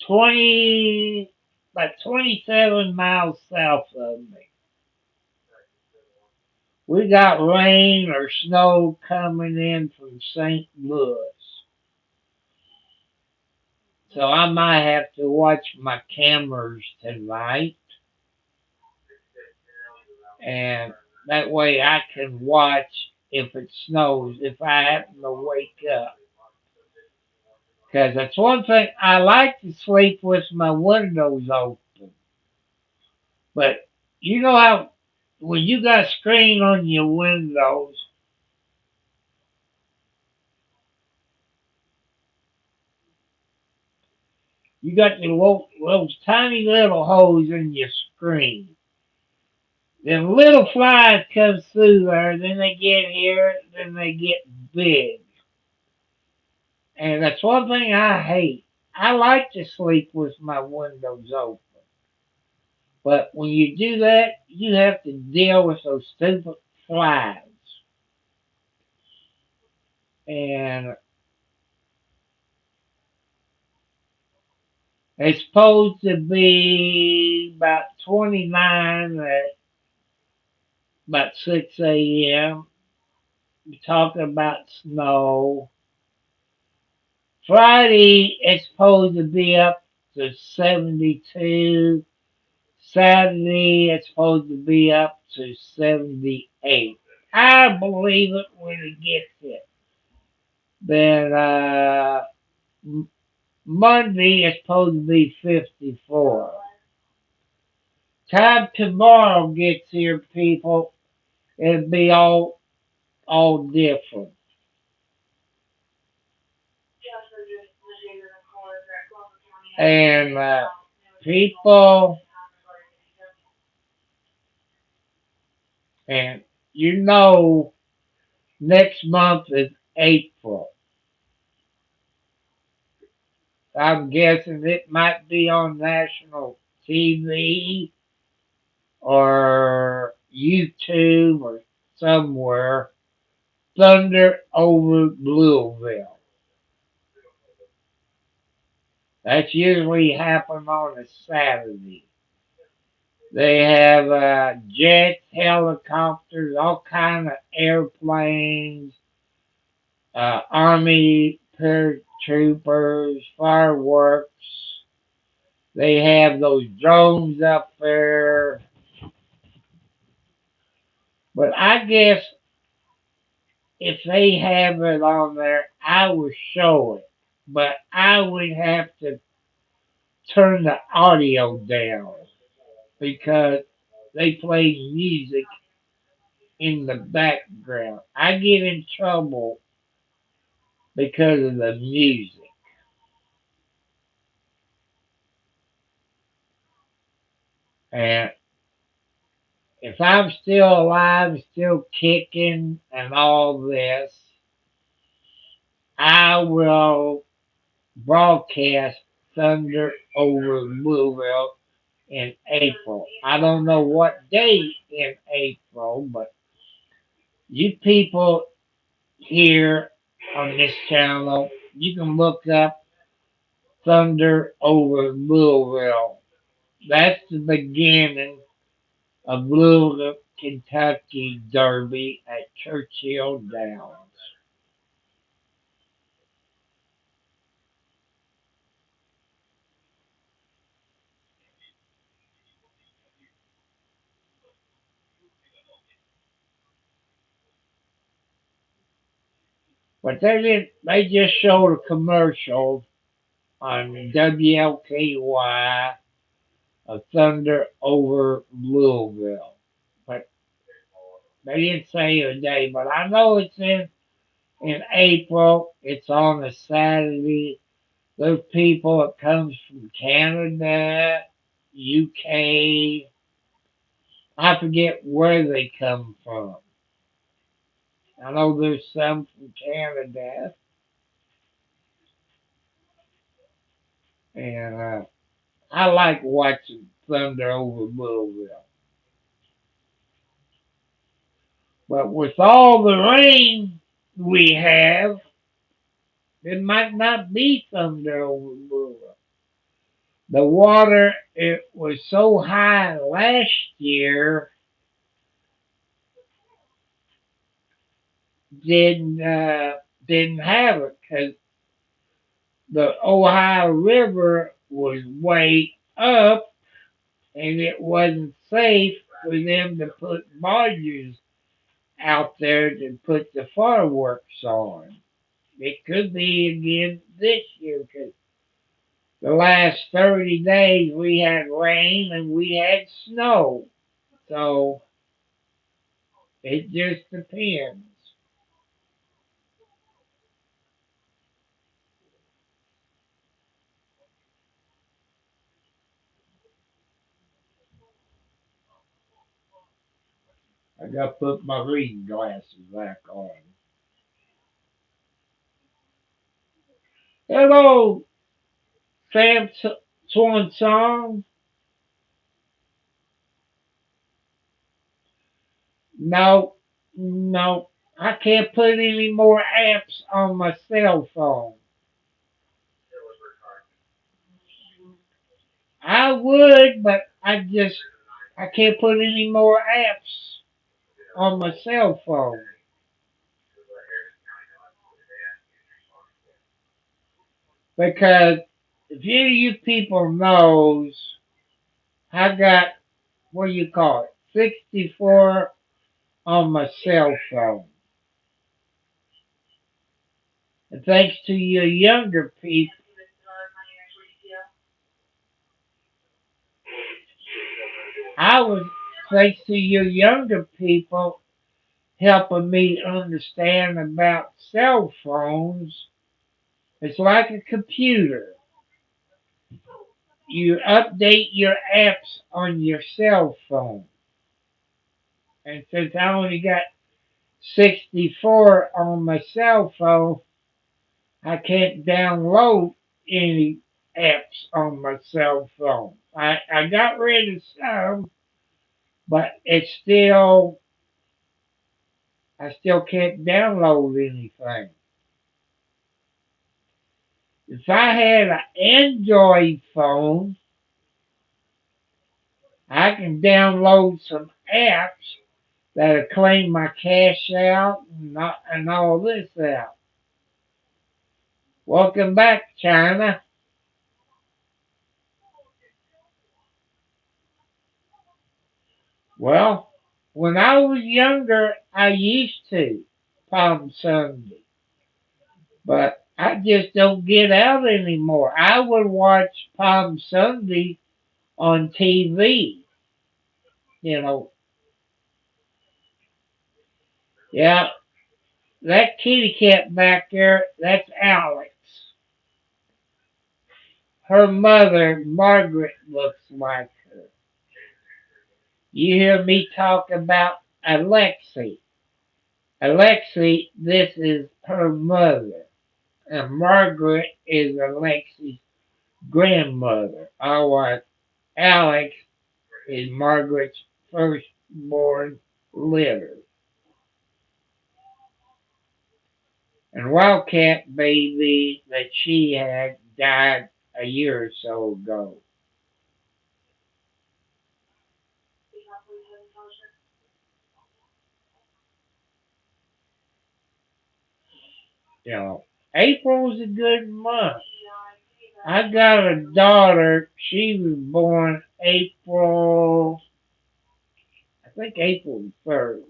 20, about 27 miles south of me. We got rain or snow coming in from St. Louis. So I might have to watch my cameras tonight. And that way I can watch if it snows, if I happen to wake up. Because that's one thing, I like to sleep with my windows open. But you know how, when you got a screen on your windows, you got the those tiny little holes in your screen. Then little flies come through there, then they get here, then they get big. And that's one thing I hate. I like to sleep with my windows open. But when you do that, you have to deal with those stupid flies. And it's supposed to be about 29 at about 6 a.m. We're talking about snow. Friday, it's supposed to be up to 72. Saturday, it's supposed to be up to 78. I believe it when it gets it. Then Monday is supposed to be 54. Time tomorrow gets here, people, it'll be all different. And people, and you know, next month is April. I'm guessing it might be on national TV or YouTube or somewhere. Thunder over Louisville. That's usually happen on a Saturday. They have jets, helicopters, all kind of airplanes, army paratroopers, fireworks. They have those drones up there. But I guess if they have it on there, I would show it. But I would have to turn the audio down because they play music in the background. I get in trouble because of the music. And if I'm still alive, still kicking and all this, I will broadcast Thunder over Louisville in April. I don't know what day in April, but you people here on this channel, you can look up Thunder over Louisville. That's the beginning of Louisville, Kentucky Derby at Churchill Downs. But they just showed a commercial on WLKY of Thunder over Louisville. But they didn't say a day, but I know it's in April. It's on a Saturday. There's people that comes from Canada, UK. I forget where they come from. I know there's some from Canada, and I like watching Thunder over Louisville. But with all the rain we have, it might not be Thunder over Louisville. The water, it was so high last year, didn't didn't have it because the Ohio River was way up, and it wasn't safe for them to put barges out there to put the fireworks on. It could be again this year because the last 30 days we had rain and we had snow. So it just depends. I got to put my reading glasses back on. Hello, Sam Swan Song. No, no, I can't put any more apps on my cell phone. I would, but I can't put any more apps on my cell phone because if you people knows, I got what do you call it, 64 on my cell phone. And thanks to you younger people. I was, thanks to you younger people helping me understand about cell phones, it's like a computer. You update your apps on your cell phone. And since I only got 64 on my cell phone, I can't download any apps on my cell phone. I got rid of some, but I still can't download anything. If I had an Android phone, I can download some apps that'll claim my cash out and all this out. Welcome back, China. Well, when I was younger, I used to Palm Sunday, but I just don't get out anymore. I would watch Palm Sunday on TV. You know, yeah, that kitty cat back there, that's Alex. Her mother, Margaret, looks like her. You hear me talk about Alexi. Alexi, this is her mother. And Margaret is Alexi's grandmother. Our Alex is Margaret's firstborn litter. And Wildcat baby that she had died a year or so ago. You know, April's a good month. I got a daughter. She was born I think April 3rd.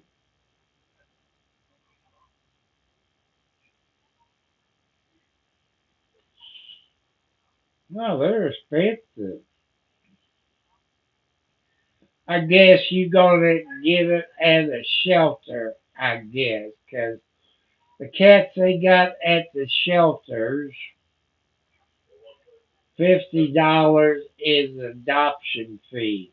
No, they're expensive. I guess you gonna get it at a shelter, I guess, 'cause the cats they got at the shelters, $50 is adoption fee.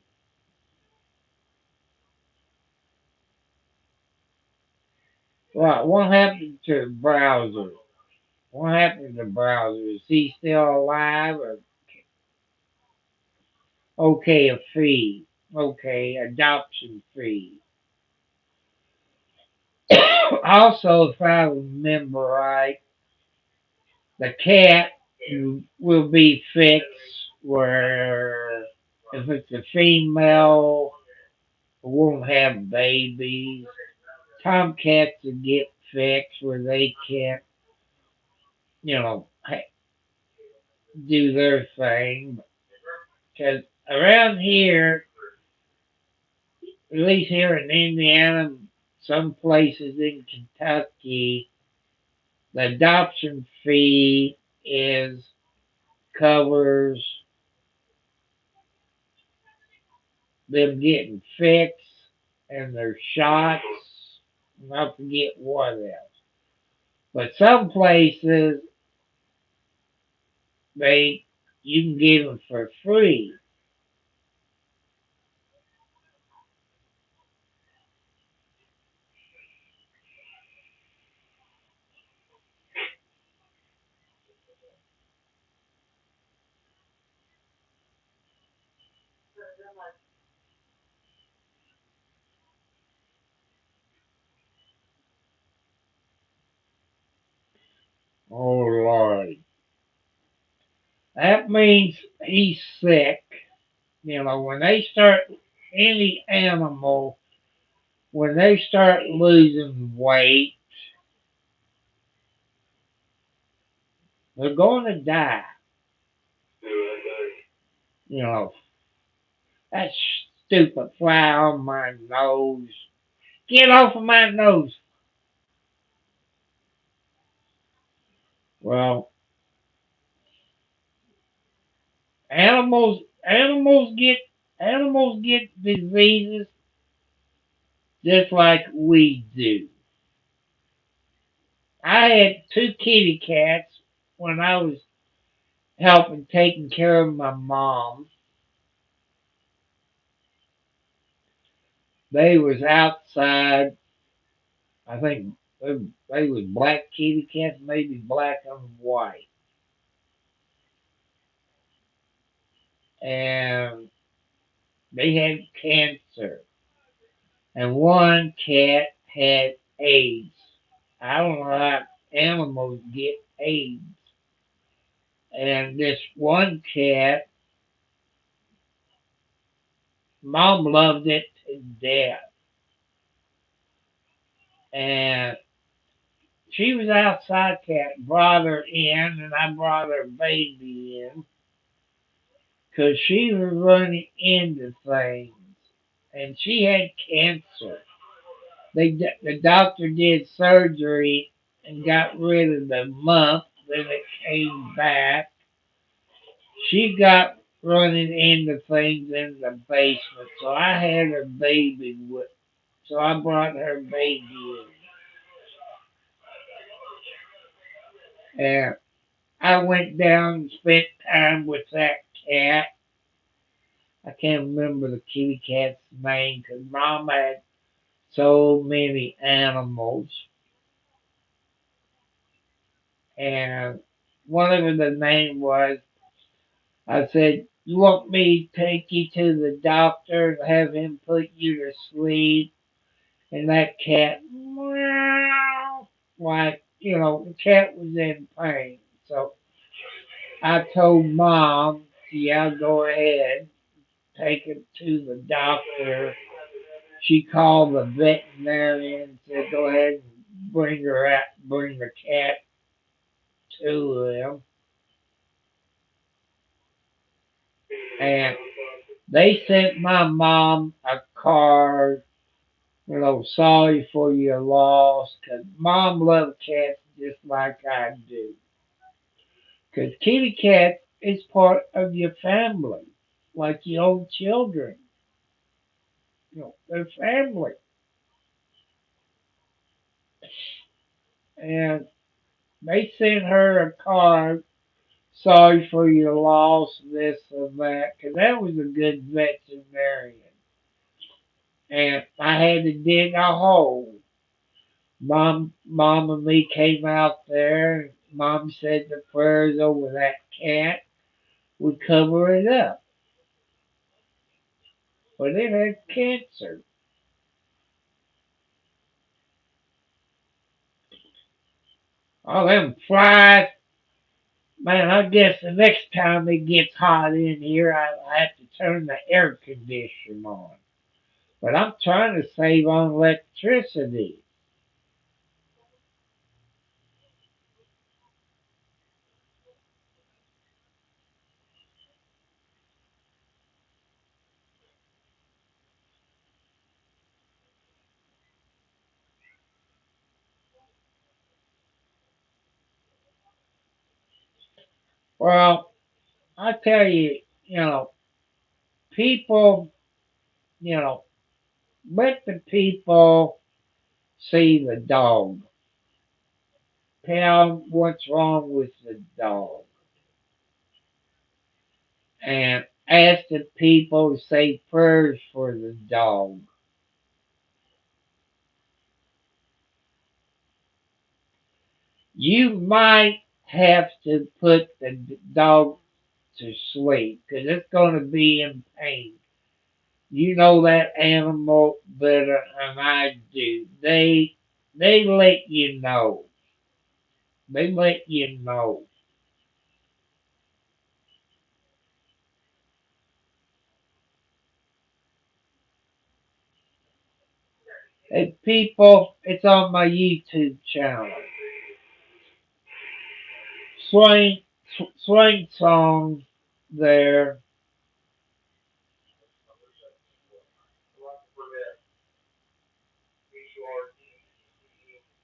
What happened to Browser? What happened to Browser? Is he still alive? Or okay, a fee. Okay, adoption fee. Also, if I remember right, the cat will be fixed where if it's a female, it won't have babies. Tomcats will get fixed where they can't, you know, do their thing. Because around here, at least here in Indiana, some places in Kentucky, the adoption fee is covers them getting fixed and their shots, and I forget what else. But some places they you can get them for free. Oh Lord, that means he's sick. You know, when they start any animal, when they start losing weight, they're going to die. You know, that stupid fly on my nose. Get off of my nose. Well, animals get Animals get diseases just like we do. I had two kitty cats when I was helping taking care of my mom. They was outside. I think they was black kitty cats, maybe black and white. And they had cancer. And one cat had AIDS. I don't know how animals get AIDS. And this one cat, mom loved it to death. And she was outside cat, brought her in, and I brought her baby in because she was running into things. And she had cancer. The doctor did surgery and got rid of the lump, then it came back. She got running into things in the basement, so I had her baby with. So I brought her baby in, and I went down and spent time with that cat. I can't remember the kitty cat's name because Mom had so many animals, and whatever the name was, I said, "You want me to take you to the doctor and have him put you to sleep?" And that cat, meow, like, the cat was in pain. So I told Mom, yeah, go ahead, take him to the doctor. She called the veterinarian and said, go ahead and bring the cat to him. And they sent my mom a card, sorry for your loss, 'cause Mom loved cats just like I do. 'Cause kitty cat is part of your family, like your own children. They're family. And they sent her a card, sorry for your loss, this and that, 'cause that was a good veterinarian. And I had to dig a hole. Mom and me came out there, and Mom said the prayers over that cat would cover it up. But it had cancer. All them flies. Man, I guess the next time it gets hot in here, I have to turn the air conditioner on. But I'm trying to save on electricity. Well, I tell you, people, you know, let the people see the dog. Tell 'em what's wrong with the dog. And ask the people to say prayers for the dog. You might have to put the dog to sleep because it's going to be in pain. You know that animal better than I do. They let you know. They let you know. Hey people, it's on my YouTube channel. Swing swing song there.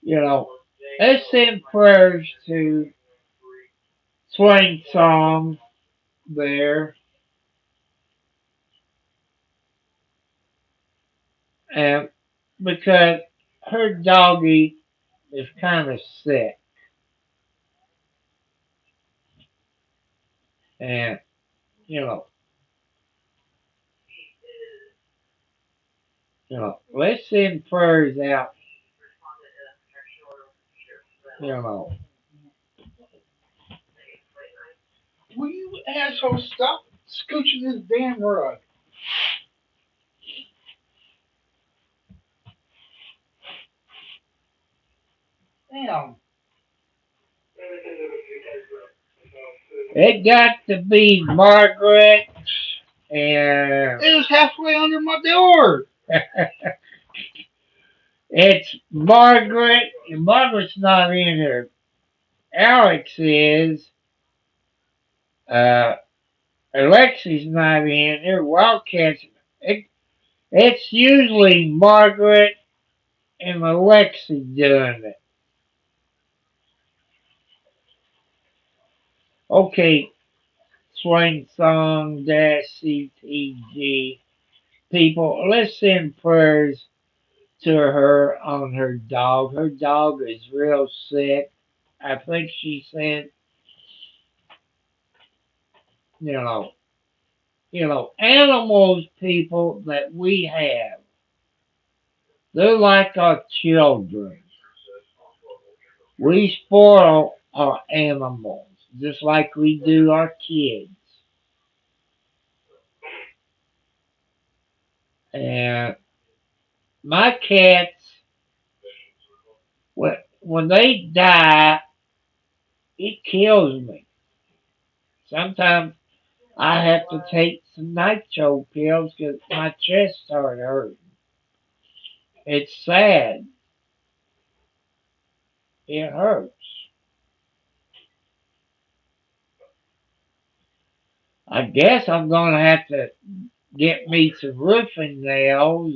You know, let's send prayers to Swing Song there. and because her doggy is kind of sick, and you know, let's send prayers out. You know, Will you asshole stop scooching this damn rug? Damn. it got to be Margaret, and It was halfway under my door. it's Margaret, and Margaret's not in here. Alex is. Uh, Alexi's not in here. Wildcats. It, it's usually Margaret and Alexi doing it. Okay, Swing Song Dash CTG people, let's send prayers to her on her dog. Her dog is real sick. I think she said, you know, animals, people that we have, they're like our children. We spoil our animals just like we do our kids. And my cats, when they die, it kills me. Sometimes I have to take some nitro pills because my chest started hurting. It's sad. It hurts. I guess I'm going to have to get me some roofing nails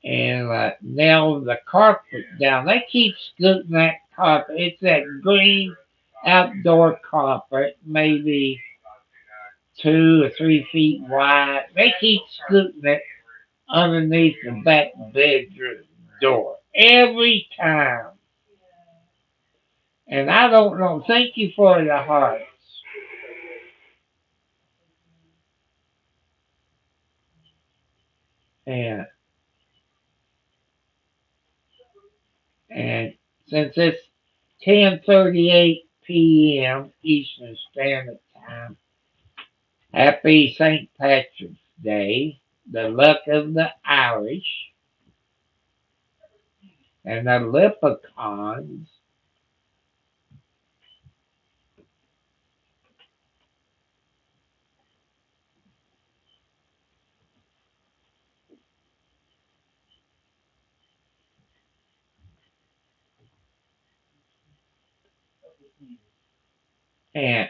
and nail the carpet down. They keep scooting that carpet. It's that green outdoor carpet, maybe 2 or 3 feet wide. They keep scooting it underneath the back bedroom door every time. And I don't know. Thank you for the hearts. And and since it's 10:38 p.m. Eastern Standard Time, happy St. Patrick's Day, the luck of the Irish and the leprechauns. And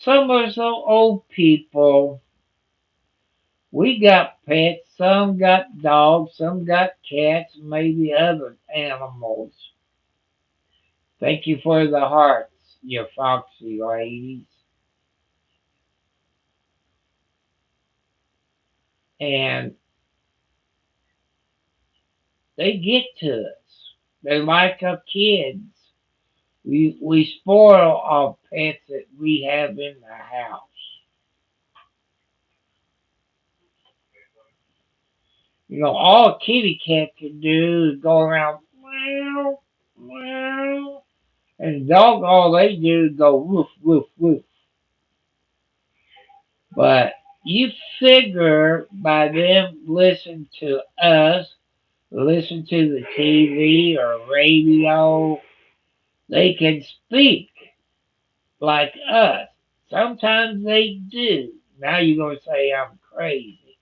some of us old people, we got pets. Some got dogs. Some got cats. Maybe other animals. Thank you for the hearts, you foxy ladies. And they get to us. They like our kids. We spoil our pets that we have in the house. All a kitty cat can do is go around meow, meow. And dog, all they do is go woof, woof, woof. But you figure by them listening to us, listen to the TV or radio, they can speak like us. Sometimes they do. Now you're going to say I'm crazy.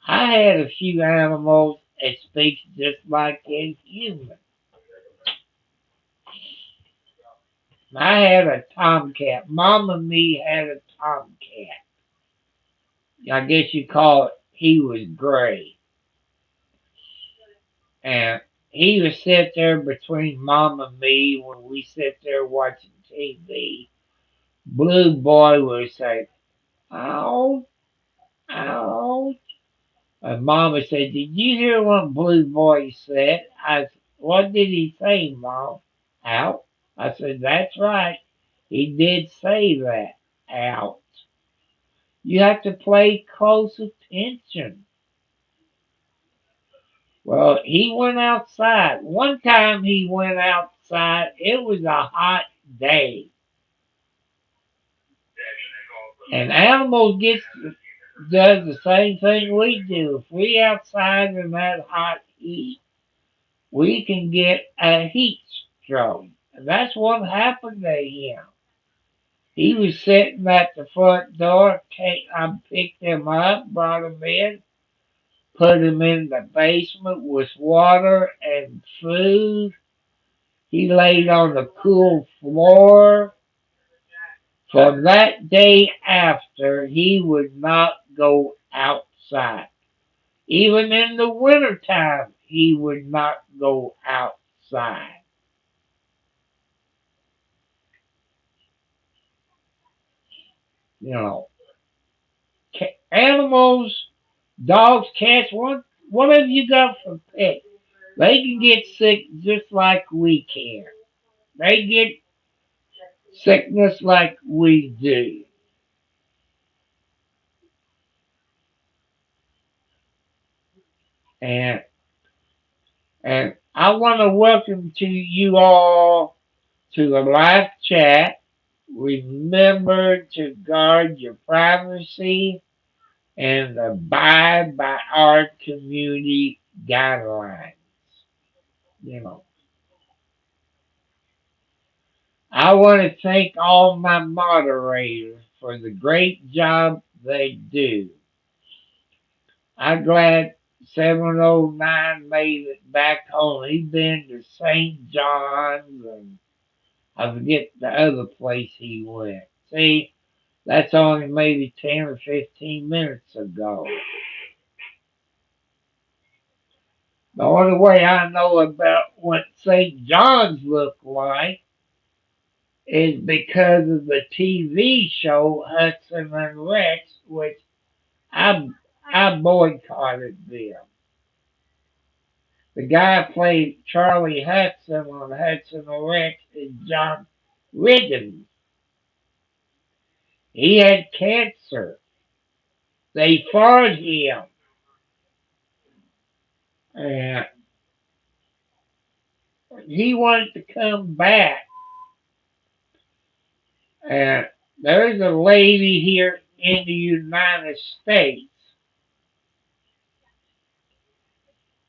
I had a few animals that speak just like a human. I had a tomcat. Mom and me had a tomcat. I guess you call it, he was gray. And he would sit there between Mom and me when we sit there watching TV. Blue Boy would say, Ouch, ouch. And Mama said, "Did you hear what Blue Boy said?" "What did he say, Mom?" "Ouch." I said, "That's right. He did say that. Ouch. You have to pay close attention." Well, he went outside. One time he went outside. It was a hot day. And animals does the same thing we do. If we outside in that hot heat, we can get a heat stroke. And that's what happened to him. He was sitting at the front door. I picked him up, brought him in, put him in the basement with water and food. He laid on the cool floor. From that day after, he would not go outside. Even in the wintertime, he would not go outside. You know, animals, dogs, cats, whatever you got for pets, they can get sick just like we can. They get sickness like we do. And and I want to welcome to you all to the live chat. Remember to guard your privacy and abide by our community guidelines. You know, I want to thank all my moderators for the great job they do. I'm glad 709 made it back home. He's been to St. John's and I forget the other place he went. See, that's only maybe 10 or 15 minutes ago. The only way I know about what St. John's looked like is because of the TV show Hudson and Rex, which I I boycotted them. The guy played Charlie Hudson on Hudson and Rex is John Riggins. He had cancer. They fired him. And he wanted to come back. And there's a lady here in the United States,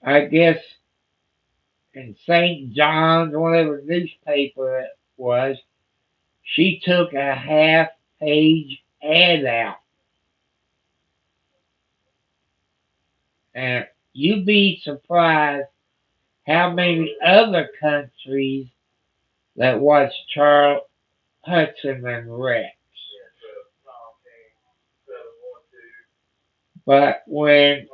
I guess in St. John's, whatever newspaper it was, she took a half page ad out. And you'd be surprised how many other countries that watch Charles Hudson and Rex. But when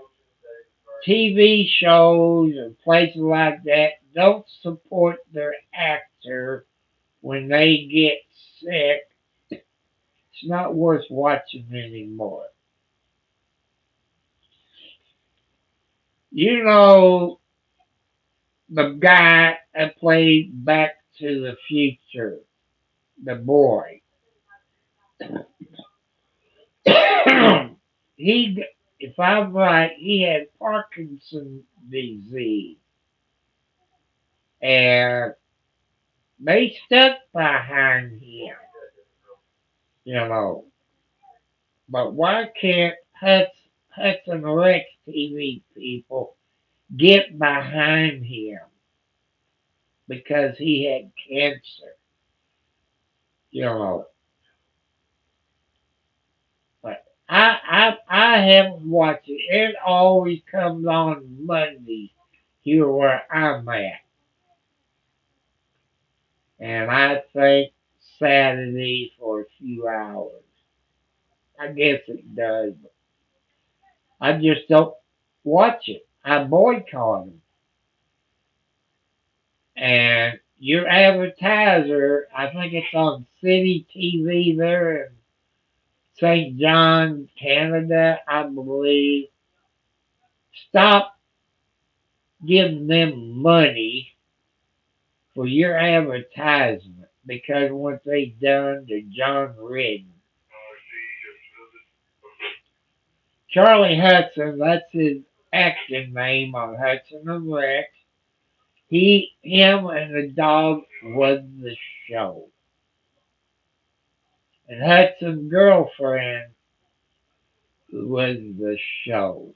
TV shows and places like that don't support their actor when they get sick, it's not worth watching anymore. You know the guy that played Back to the Future, the boy. he, if I'm right, he had Parkinson's disease, and they stuck behind him, you know. But why can't Hudson Rex TV people get behind him because he had cancer, you know? But I haven't watched it. It always comes on Monday here where I'm at, and I think Saturday for a few hours. I guess it does. But I just don't watch it. I boycott them. And your advertiser, I think it's on City TV there St. John, Canada, I believe, stop giving them money for your advertisement because what they done to John Redden. Charlie Hudson, that's his acting name on Hudson and Rex. Him and the dog was the show. And Hudson's girlfriend was the show.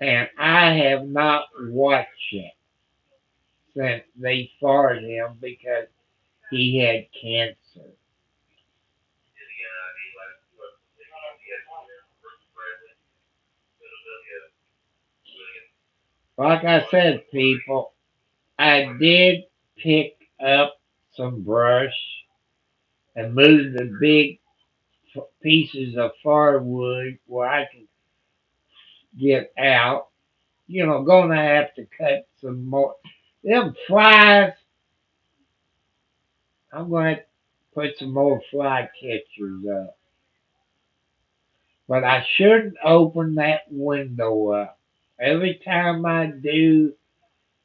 And I have not watched it since they fired him because he had cancer. Like I said, people, I did pick up some brush and move the big pieces of firewood where I can get out. Gonna have to cut some more. Them flies, I'm gonna have to put some more fly catchers up. But I shouldn't open that window up. Every time I do,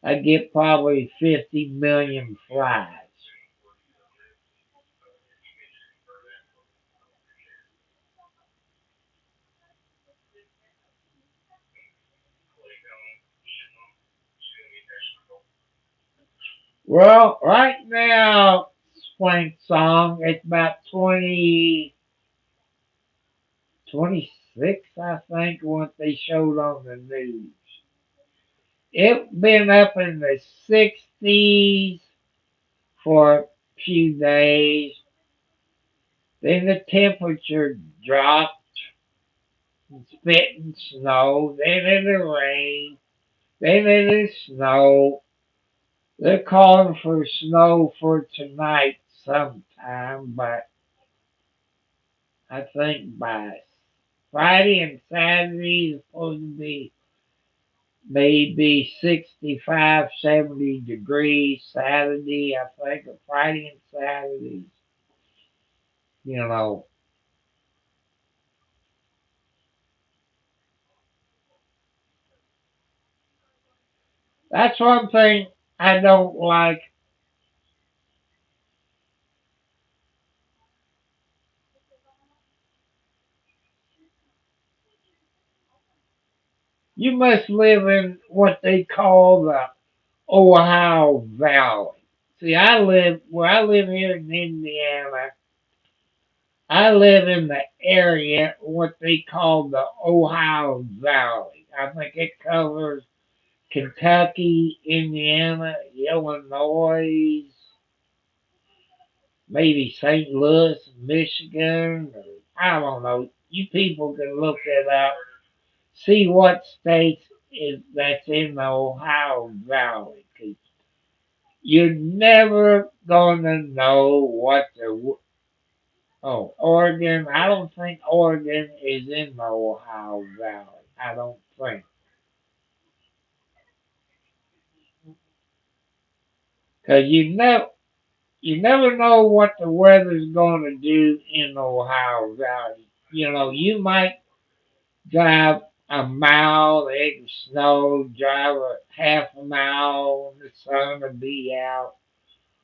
I get probably 50 million flies. Well, right now, Swank Song, it's about 26, I think, what they showed on the news. It's been up in the 60s for a few days. Then the temperature dropped and spitting snow. Then it'll rain. Then it'll snow. They're calling for snow for tonight sometime, but I think by Friday and Saturday is supposed to be maybe 65, 70 degrees. Saturday, I think, or Friday and Saturday, you know. That's one thing I don't like. You must live in what they call the Ohio Valley. See, where I live here in Indiana. I live in the area what they call the Ohio Valley. I think it covers Kentucky, Indiana, Illinois, maybe St. Louis, Michigan. Or, I don't know. You people can look it up. See what states that's in the Ohio Valley. 'Cause you're never gonna know what the Oregon. I don't think Oregon is in the Ohio Valley. I don't think. Cause you never know what the weather's going to do in the Ohio Valley. You might drive a mile, it can snow, drive a half a mile, the sun will be out,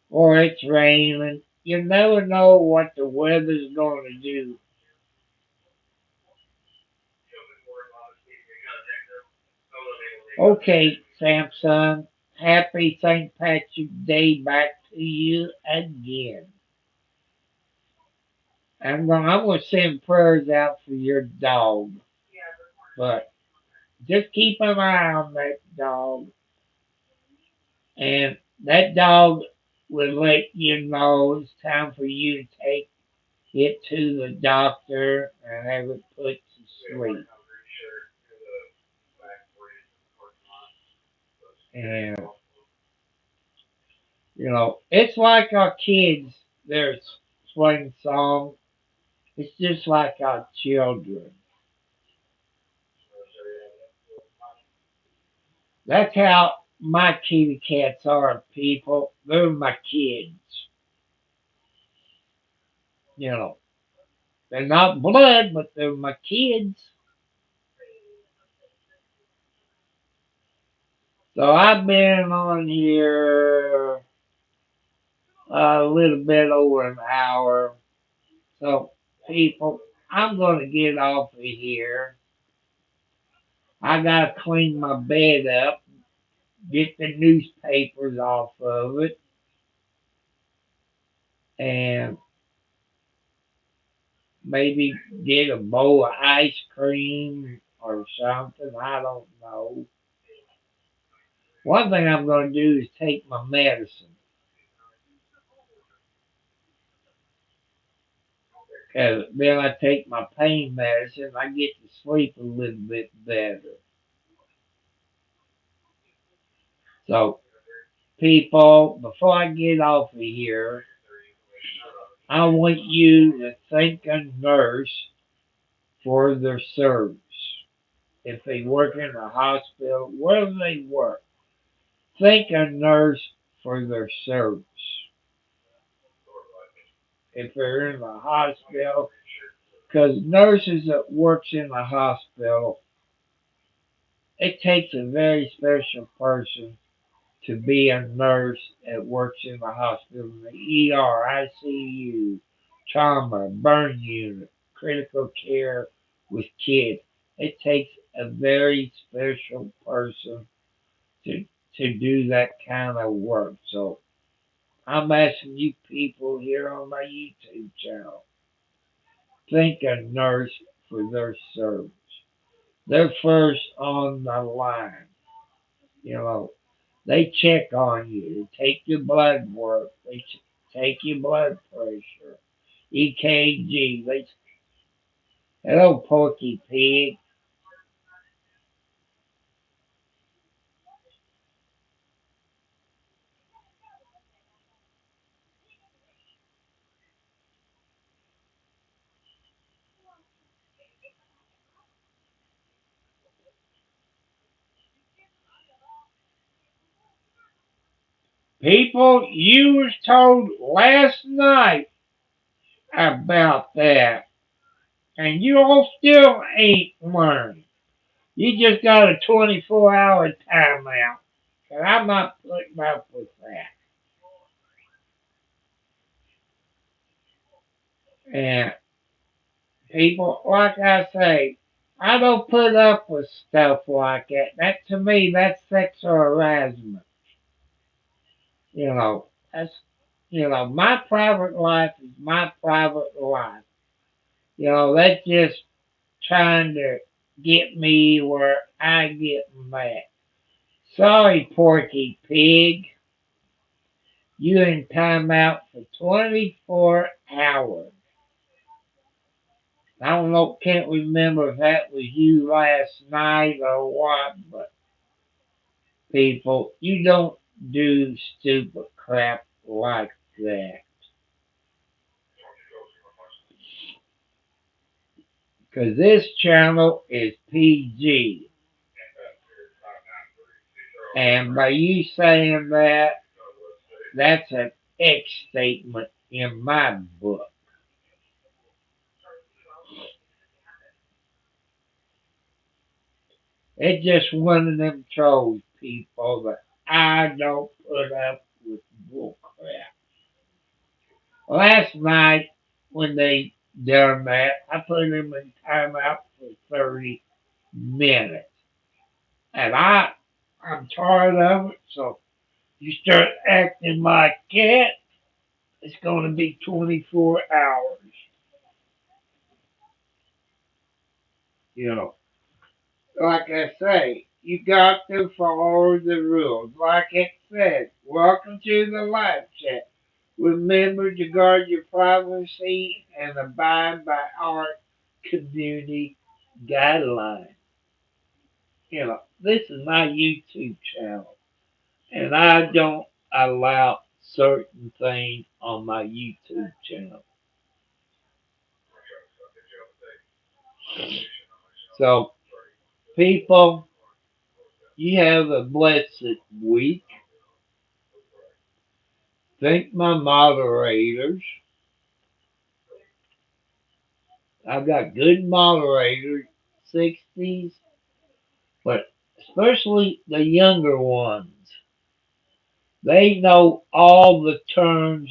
or it's raining. You never know what the weather's going to do. Okay, Samson, happy St. Patrick's Day back to you again. I'm gonna send prayers out for your dog, but just keep an eye on that dog, and that dog will let you know it's time for you to take it to the doctor and have it put to sleep. And it's like our kids. Their swing song. It's just like our children. That's how my kitty cats are, people. They're my kids. You know, they're not blood, but they're my kids. So I've been on here a little bit over an hour. So, people, I'm going to get off of here. I got to clean my bed up, get the newspapers off of it, and maybe get a bowl of ice cream or something. I don't know. One thing I'm going to do is take my medicine. Cause then I take my pain medicine, I get to sleep a little bit better. So, people, before I get off of here, I want you to thank a nurse for their service. If they work in a hospital, wherever they work, thank a nurse for their service. If they're in the hospital, because nurses that works in the hospital, it takes a very special person to be a nurse that works in the hospital, the ER, ICU, trauma, burn unit, critical care with kids. It takes a very special person to to do that kind of work. So I'm asking you people here on my YouTube channel, thank a nurse for their service. They're first on the line. You know, they check on you, they take your blood work, they take your blood pressure, EKG. They hello, Porky Pig. People, you was told last night about that, and you all still ain't learned. You just got a 24-hour timeout, and I'm not putting up with that. And people, like I say, I don't put up with stuff like that. That to me, that's sexual harassment. You know, that's my private life is my private life. You know, that's just trying to get me where I get mad. Sorry, Porky Pig. You in timeout for 24 hours. I don't know, can't remember if that was you last night or what, but people, you don't do stupid crap like that. Because this channel is PG. And by you saying that, that's an X statement in my book. It's just one of them trolls, people, that I don't put up with bull crap. Last night, when they done that, I put them in timeout for 30 minutes. And I'm tired of it, so you start acting like cat, it's going to be 24 hours. You know, like I say, you got to follow the rules. Like it said, welcome to the live chat. Remember to guard your privacy and abide by our community guidelines. You know, this is my YouTube channel, and I don't allow certain things on my YouTube channel. So, people, you have a blessed week. Thank my moderators. I've got good moderators, 60s, but especially the younger ones. They know all the terms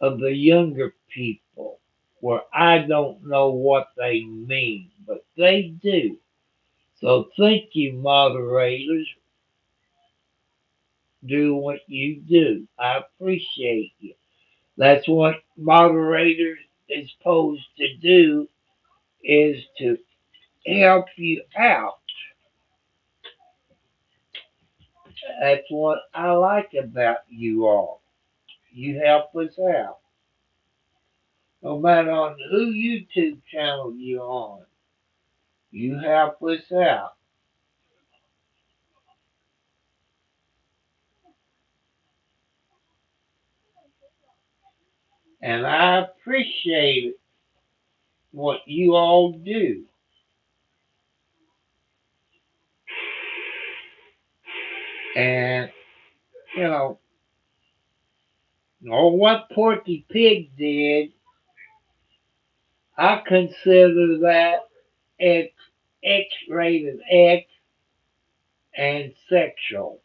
of the younger people where I don't know what they mean, but they do. So thank you, moderators. Do what you do. I appreciate you. That's what moderators is supposed to do, is to help you out. That's what I like about you all. You help us out. No matter on who YouTube channel you're on, you help us out. And I appreciate what you all do. And, you know, or what Porky Pig did, I consider that X, X-rated X and sexual.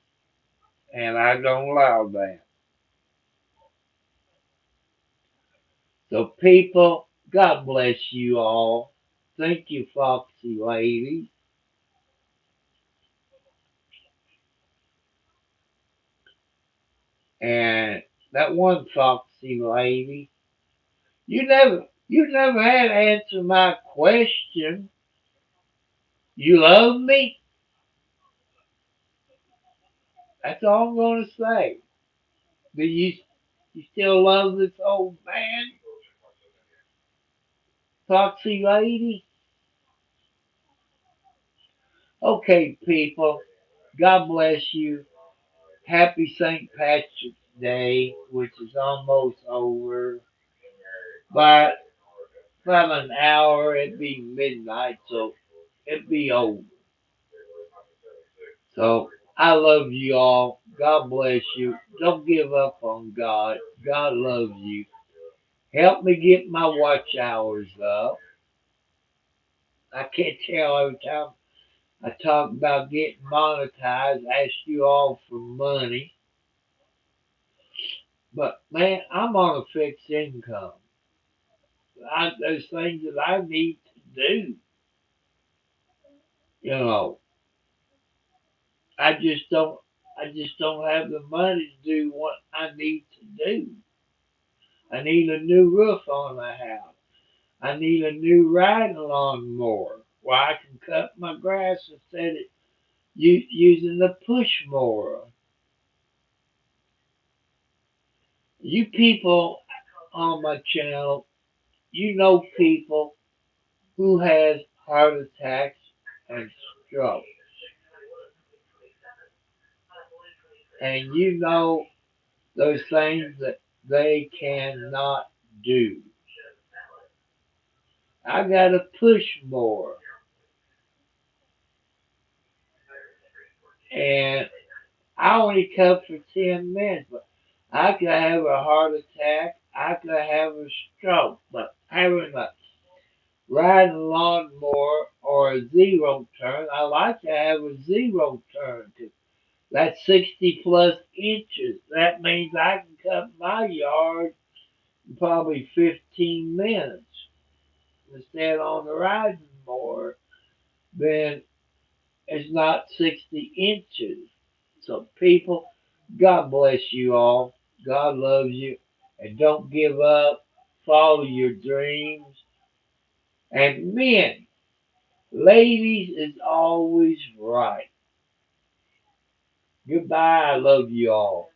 And I don't allow that. So people, God bless you all. Thank you, Foxy Lady. And that one Foxy Lady, you never had to answer my question. You love me? That's all I'm gonna say. Do you still love this old man, Foxy Lady? Okay, people. God bless you. Happy St. Patrick's Day, which is almost over. But about an hour, it'd be midnight, so it'd be over. So I love you all. God bless you. Don't give up on God. God loves you. Help me get my watch hours up. I can't tell every time I talk about getting monetized, ask you all for money. But man, I'm on a fixed income. There's things that I need to do. You know, I just don't. I just don't have the money to do what I need to do. I need a new roof on the house. I need a new riding lawnmower where I can cut my grass instead of using the push mower. You people on my channel, you know people who has heart attacks and strokes. And you know those things that they cannot do. I got to push more. And I only cut for 10 minutes, but I could have a heart attack. I could have a stroke. But having a riding lawnmower or a zero turn, I like to have a zero turn. 'Cause that's 60 plus inches. That means I can cut my yard in probably 15 minutes. Instead on the riding mower, then it's not 60 inches. So people, God bless you all. God loves you. And don't give up. Follow your dreams. And men, ladies is always right. Goodbye. I love you all.